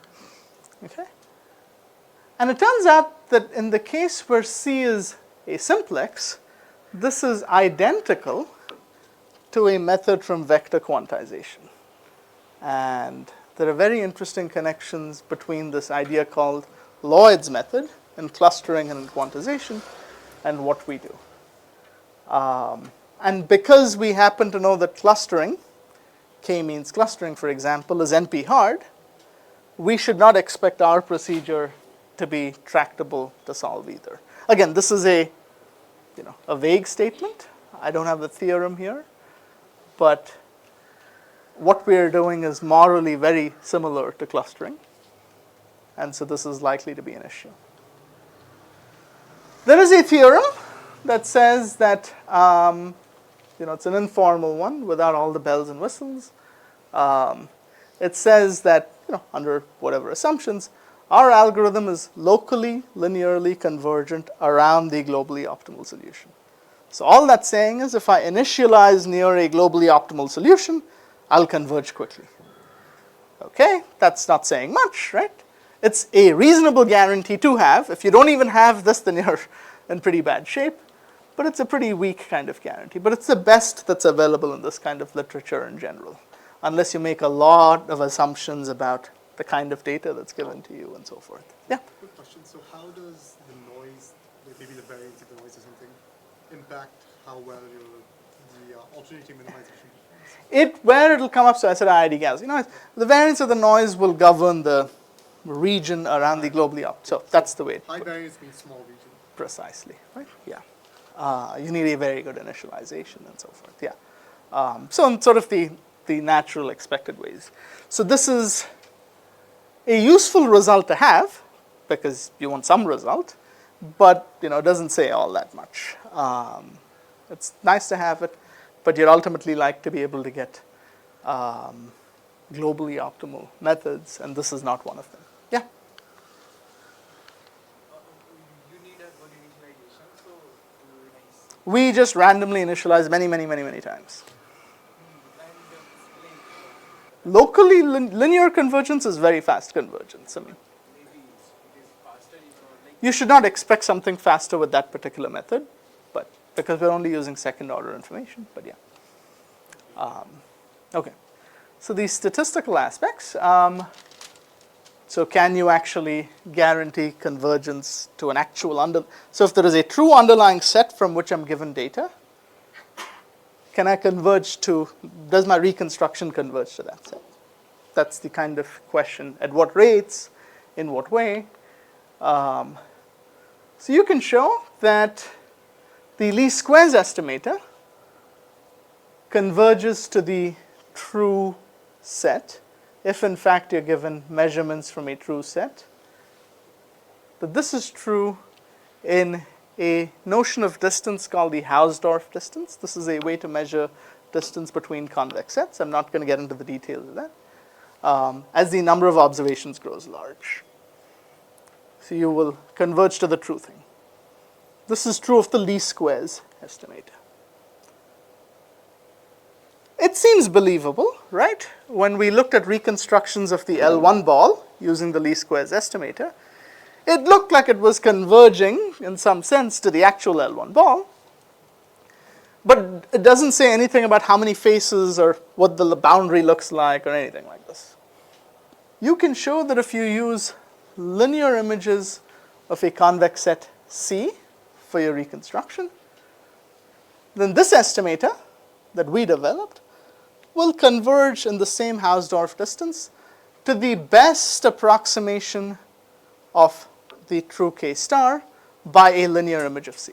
Okay? And it turns out that in the case where C is a simplex, this is identical to a method from vector quantization. And there are very interesting connections between this idea called Lloyd's method in clustering and in quantization and what we do. And because we happen to know that clustering, k-means clustering, for example, is NP-hard, we should not expect our procedure to be tractable to solve either. Again, this is a vague statement. I don't have the theorem here, but what we are doing is morally very similar to clustering, and so this is likely to be an issue. There is a theorem that says that it's an informal one without all the bells and whistles. It says that under whatever assumptions, our algorithm is locally linearly convergent around the globally optimal solution. So all that's saying is if I initialize near a globally optimal solution, I'll converge quickly. Okay, that's not saying much, right? It's a reasonable guarantee to have. If you don't even have this, then you're in pretty bad shape. But it's a pretty weak kind of guarantee. But it's the best that's available in this kind of literature in general, unless you make a lot of assumptions about the kind of data that's given to you and so forth. Yeah? Quick question. So how does the noise, maybe the variance of the noise or something, impact how well the alternating minimization? Where it'll come up, so I said IID gas. The variance of the noise will govern the region around the globally up. So that's the way. High variance means small region. Precisely, right? Yeah. You need a very good initialization and so forth. Yeah. So in sort of the natural expected ways. So this is a useful result to have because you want some result, but it doesn't say all that much. It's nice to have it, but you'd ultimately like to be able to get globally optimal methods, and this is not one of them. Yeah? You need a good initialization, so nice. We just randomly initialize many, many, many, many times. Locally, linear convergence is very fast convergence. I mean, Maybe it is faster, you should not expect something faster with that particular method, but because we're only using second order information, but yeah. Okay, so these statistical aspects, so can you actually guarantee convergence to an actual so if there is a true underlying set from which I'm given data, can I converge to, does my reconstruction converge to that set? That's the kind of question. At what rates? In what way? So you can show that the least squares estimator converges to the true set if in fact you're given measurements from a true set. But this is true in a notion of distance called the Hausdorff distance. This is a way to measure distance between convex sets. I'm not going to get into the details of that. As the number of observations grows large. So you will converge to the true thing. This is true of the least squares estimator. It seems believable, right? When we looked at reconstructions of the L1 ball using the least squares estimator, it looked like it was converging in some sense to the actual L1 ball, but it doesn't say anything about how many faces or what the boundary looks like or anything like this. You can show that if you use linear images of a convex set C for your reconstruction, then this estimator that we developed will converge in the same Hausdorff distance to the best approximation of the true K star by a linear image of C.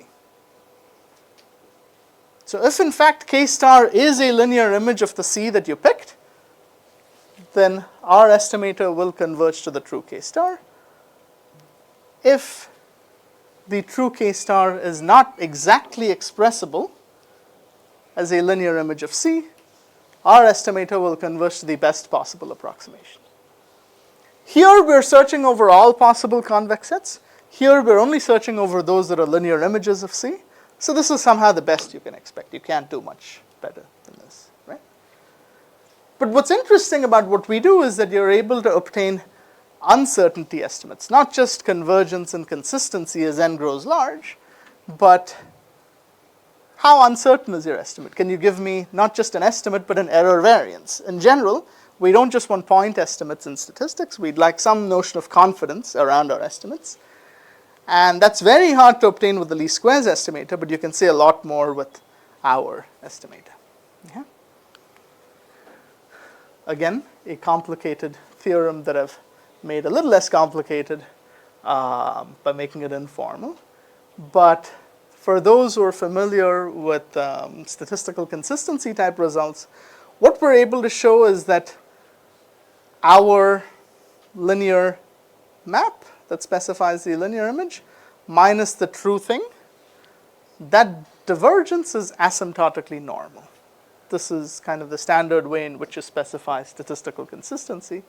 So if in fact K star is a linear image of the C that you picked, then our estimator will converge to the true K star. If the true K star is not exactly expressible as a linear image of C, our estimator will converge to the best possible approximation. Here we're searching over all possible convex sets. Here we're only searching over those that are linear images of C. So this is somehow the best you can expect. You can't do much better than this, right? But what's interesting about what we do is that you're able to obtain uncertainty estimates, not just convergence and consistency as n grows large, but how uncertain is your estimate? Can you give me not just an estimate, but an error variance? In general, we don't just want point estimates in statistics. We'd like some notion of confidence around our estimates. And that's very hard to obtain with the least squares estimator, but you can say a lot more with our estimator. Yeah? Again, a complicated theorem that I've made a little less complicated by making it informal. But for those who are familiar with statistical consistency type results, what we're able to show is that our linear map that specifies the linear image minus the true thing, that divergence is asymptotically normal. This is kind of the standard way in which you specify statistical consistency.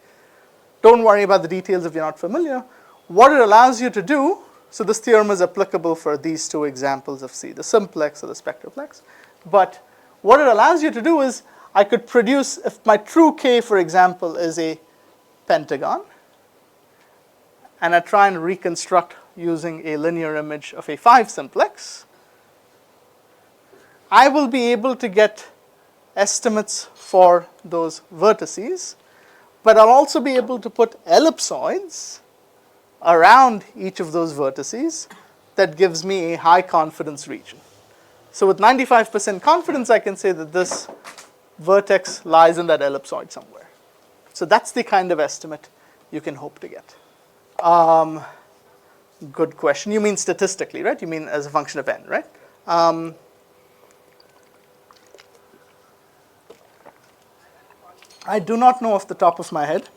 Don't worry about the details if you're not familiar. What it allows you to do, so this theorem is applicable for these two examples of C, the simplex or the spectroplex. But what it allows you to do is I could produce, if my true K, for example, is a pentagon, and I try and reconstruct using a linear image of a 5 simplex, I will be able to get estimates for those vertices, but I'll also be able to put ellipsoids around each of those vertices that gives me a high confidence region. So with 95% confidence, I can say that this vertex lies in that ellipsoid somewhere. So that's the kind of estimate you can hope to get. Good question. You mean statistically, right? You mean as a function of n, right? I do not know off the top of my head.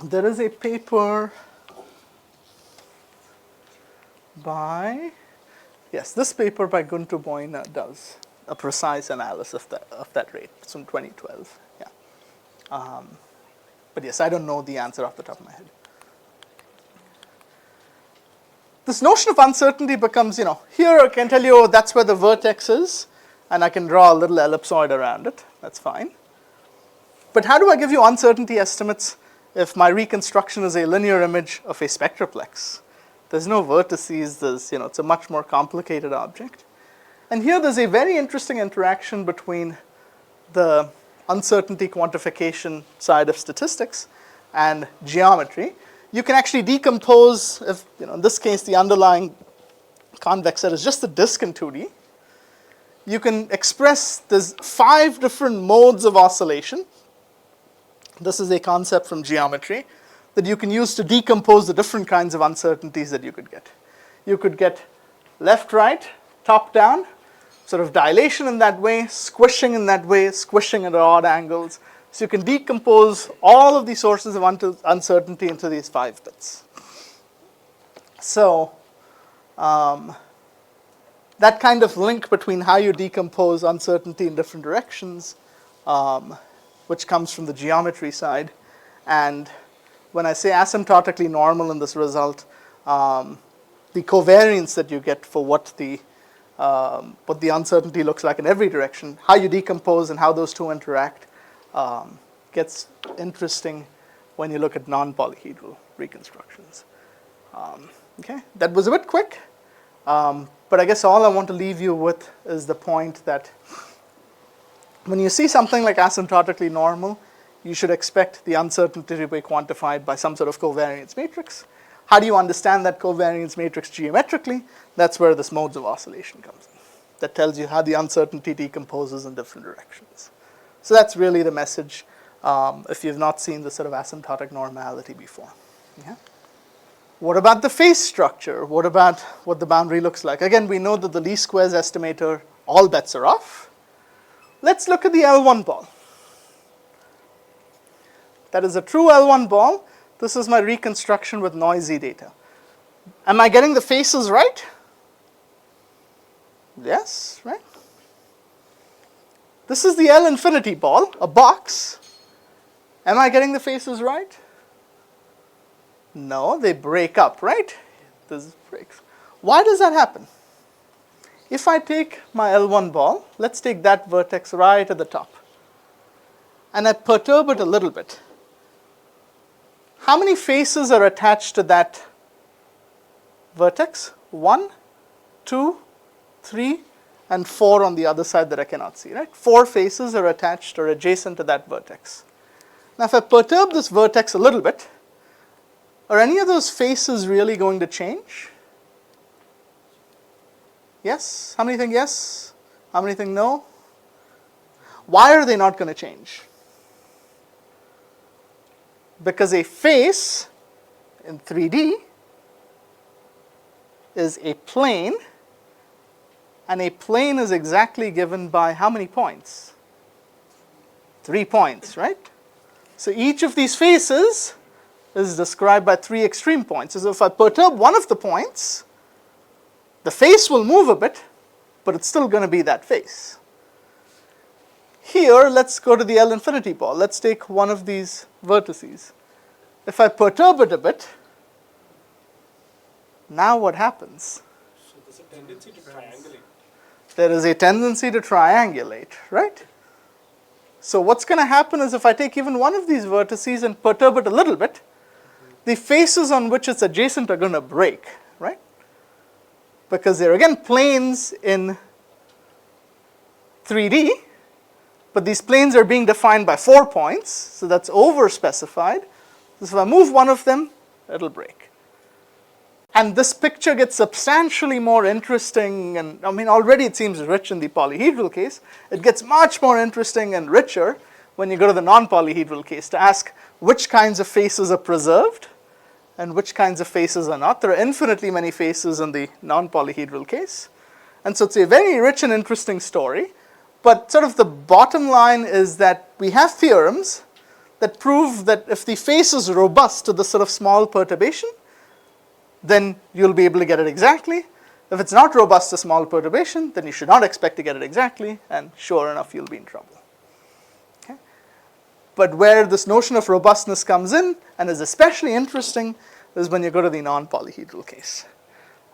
There is a paper by, yes, this paper by Gunter Boyner does a precise analysis of that rate. It's from 2012. Yeah. But yes, I don't know the answer off the top of my head. This notion of uncertainty becomes, here I can tell you, oh, that's where the vertex is, and I can draw a little ellipsoid around it. That's fine. But how do I give you uncertainty estimates if my reconstruction is a linear image of a spectroplex? There's no vertices, it's a much more complicated object. And here there's a very interesting interaction between the uncertainty quantification side of statistics and geometry. You can actually decompose, if in this case the underlying convex set is just the disk in 2D. you can express, there's 5 different modes of oscillation. This is a concept from geometry that you can use to decompose the different kinds of uncertainties that you could get. You could get left, right, top, down, sort of dilation in that way, squishing in that way, squishing at odd angles. So you can decompose all of these sources of uncertainty into these 5 bits. So that kind of link between how you decompose uncertainty in different directions, which comes from the geometry side, and when I say asymptotically normal in this result, the covariance that you get for what the uncertainty looks like in every direction, how you decompose and how those two interact, gets interesting when you look at non-polyhedral reconstructions. Okay, that was a bit quick, but I guess all I want to leave you with is the point that when you see something like asymptotically normal, you should expect the uncertainty to be quantified by some sort of covariance matrix. How do you understand that covariance matrix geometrically? That's where this modes of oscillation comes in. That tells you how the uncertainty decomposes in different directions. So that's really the message if you've not seen this sort of asymptotic normality before. Yeah? What about the phase structure? What about what the boundary looks like? Again, we know that the least squares estimator, all bets are off. Let's look at the L1 ball. That is a true L1 ball. This is my reconstruction with noisy data. Am I getting the faces right? Yes, right? This is the L infinity ball, a box. Am I getting the faces right? No, they break up, right? This breaks. Why does that happen? If I take my L1 ball, let's take that vertex right at the top, and I perturb it a little bit. How many faces are attached to that vertex? 1, 2, 3, and 4 on the other side that I cannot see, right? 4 faces are attached or adjacent to that vertex. Now if I perturb this vertex a little bit, are any of those faces really going to change? Yes? How many think yes? How many think no? Why are they not going to change? Because a face in 3D is a plane, and a plane is exactly given by how many points? 3 points, right? So each of these faces is described by 3 extreme points. So if I perturb one of the points, the face will move a bit, but it's still going to be that face. Here, let's go to the L infinity ball. Let's take one of these vertices. If I perturb it a bit, now what happens? So there's a tendency to triangulate. There is a tendency to triangulate, right? So what's going to happen is if I take even one of these vertices and perturb it a little bit, the faces on which it's adjacent are going to break, right? Because they're again planes in 3D, but these planes are being defined by 4 points, so that's over-specified. So if I move one of them, it'll break. And this picture gets substantially more interesting, and I mean already it seems rich in the polyhedral case. It gets much more interesting and richer when you go to the non-polyhedral case to ask which kinds of faces are preserved and which kinds of faces are not. There are infinitely many faces in the non-polyhedral case. And so it's a very rich and interesting story. But sort of the bottom line is that we have theorems that prove that if the face is robust to this sort of small perturbation, then you'll be able to get it exactly. If it's not robust to small perturbation, then you should not expect to get it exactly, and sure enough, you'll be in trouble. Okay? But where this notion of robustness comes in, and is especially interesting, is when you go to the non-polyhedral case.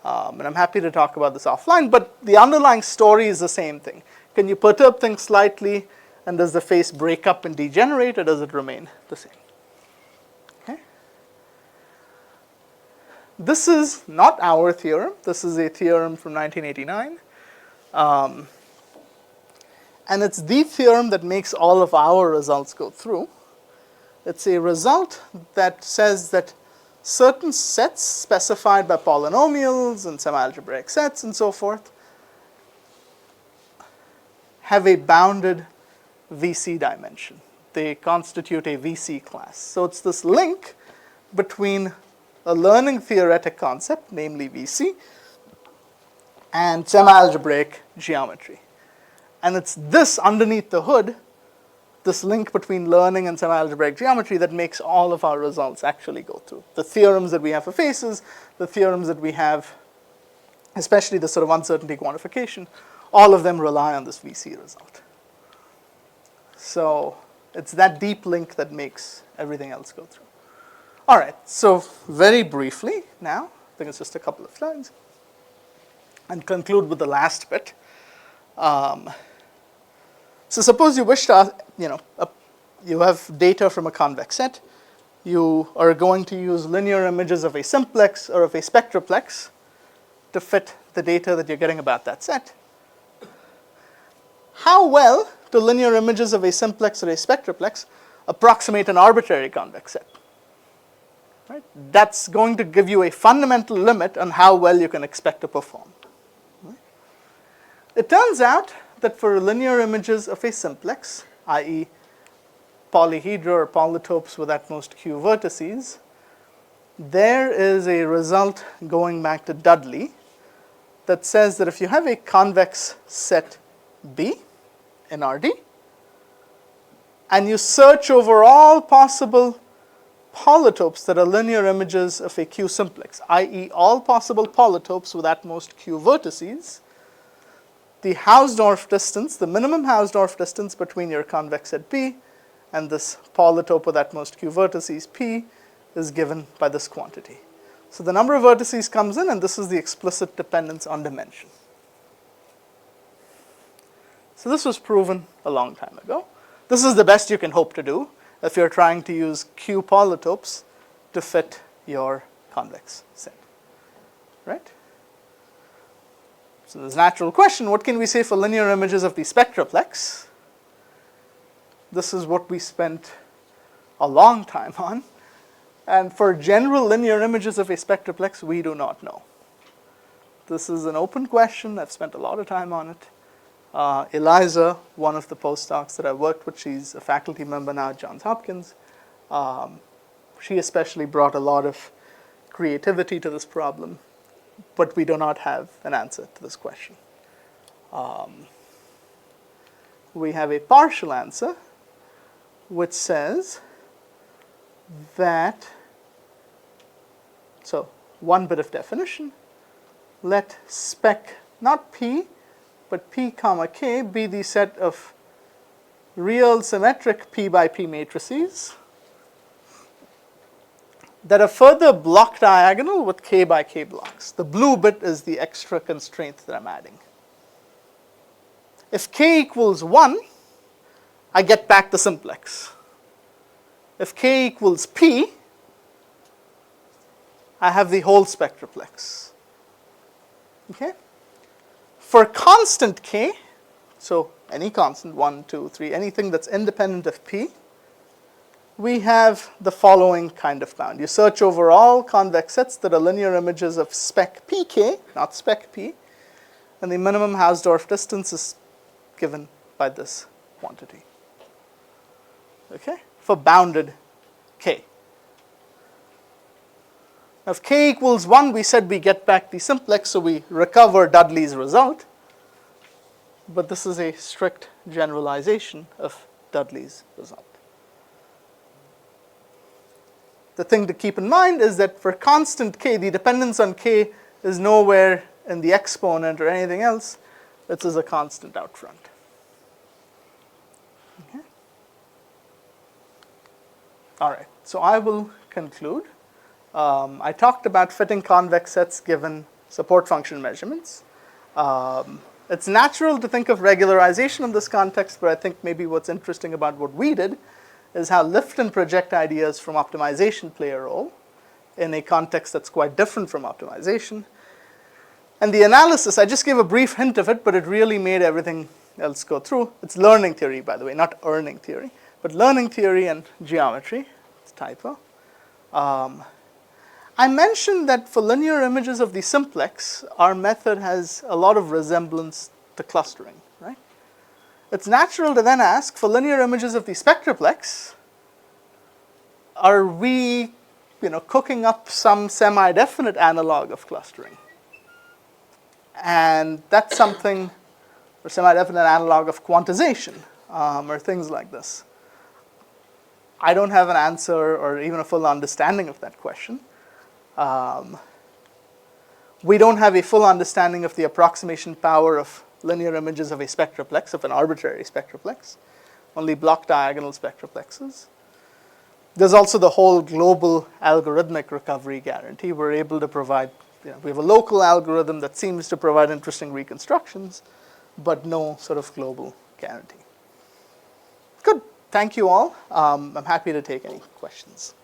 And I'm happy to talk about this offline, but the underlying story is the same thing. Can you perturb things slightly, and does the face break up and degenerate, or does it remain the same? Okay. This is not our theorem. This is a theorem from 1989. And it's the theorem that makes all of our results go through. It's a result that says that certain sets specified by polynomials and semi-algebraic sets and so forth have a bounded VC dimension. They constitute a VC class. So it's this link between a learning theoretic concept, namely VC, and semi-algebraic geometry. And it's this underneath the hood, this link between learning and semi-algebraic geometry, that makes all of our results actually go through. The theorems that we have for faces, the theorems that we have, especially the sort of uncertainty quantification, all of them rely on this VC result. So it's that deep link that makes everything else go through. All right, so very briefly now, I think it's just a couple of slides, and conclude with the last bit. So suppose you wish to, you have data from a convex set. You are going to use linear images of a simplex or of a spectraplex to fit the data that you're getting about that set. How well do linear images of a simplex or a spectraplex approximate an arbitrary convex set? Right? That's going to give you a fundamental limit on how well you can expect to perform. Right? It turns out that for linear images of a simplex, i.e. polyhedra or polytopes with at most q vertices, there is a result going back to Dudley that says that if you have a convex set B in RD, and you search over all possible polytopes that are linear images of a Q simplex, i.e. all possible polytopes with at most Q vertices, the Hausdorff distance, the minimum Hausdorff distance between your convex set B and this polytope with at most Q vertices P is given by this quantity. So the number of vertices comes in, and this is the explicit dependence on dimension. So this was proven a long time ago. This is the best you can hope to do if you're trying to use Q polytopes to fit your convex set, right? So there's a natural question, what can we say for linear images of the spectraplex? This is what we spent a long time on. And for general linear images of a spectraplex, we do not know. This is an open question. I've spent a lot of time on it. Eliza, one of the postdocs that I worked with, she's a faculty member now at Johns Hopkins. She especially brought a lot of creativity to this problem, but we do not have an answer to this question. We have a partial answer, which says that, so one bit of definition, let spec, not P, but P comma K be the set of real symmetric P by P matrices that are further block diagonal with K by K blocks. The blue bit is the extra constraint that I'm adding. If K equals 1, I get back the simplex. If K equals P, I have the whole spectraplex. Okay? For constant K, so any constant, 1, 2, 3, anything that's independent of P, we have the following kind of bound. You search over all convex sets that are linear images of spec pk, not spec p, and the minimum Hausdorff distance is given by this quantity. Okay? For bounded K. Now, if K equals 1, we said we get back the simplex, so we recover Dudley's result. But this is a strict generalization of Dudley's result. The thing to keep in mind is that for constant K, the dependence on K is nowhere in the exponent or anything else. This is a constant out front. Okay. All right, so I will conclude. I talked about fitting convex sets given support function measurements. It's natural to think of regularization in this context, but I think maybe what's interesting about what we did is how lift and project ideas from optimization play a role in a context that's quite different from optimization. And the analysis, I just gave a brief hint of it, but it really made everything else go through. It's learning theory, by the way, not earning theory, but learning theory and geometry. It's a typo. I mentioned that for linear images of the simplex, our method has a lot of resemblance to clustering, right? it's natural to then ask, for linear images of the spectraplex, are we cooking up some semi-definite analog of clustering? And that's something, or semi-definite analog of quantization, or things like this. I don't have an answer or even a full understanding of that question. We don't have a full understanding of the approximation power of linear images of a spectraplex, of an arbitrary spectraplex, only block diagonal spectraplexes. There's also the whole global algorithmic recovery guarantee. We're able to provide, we have a local algorithm that seems to provide interesting reconstructions, but no sort of global guarantee. Good. Thank you all. I'm happy to take any questions.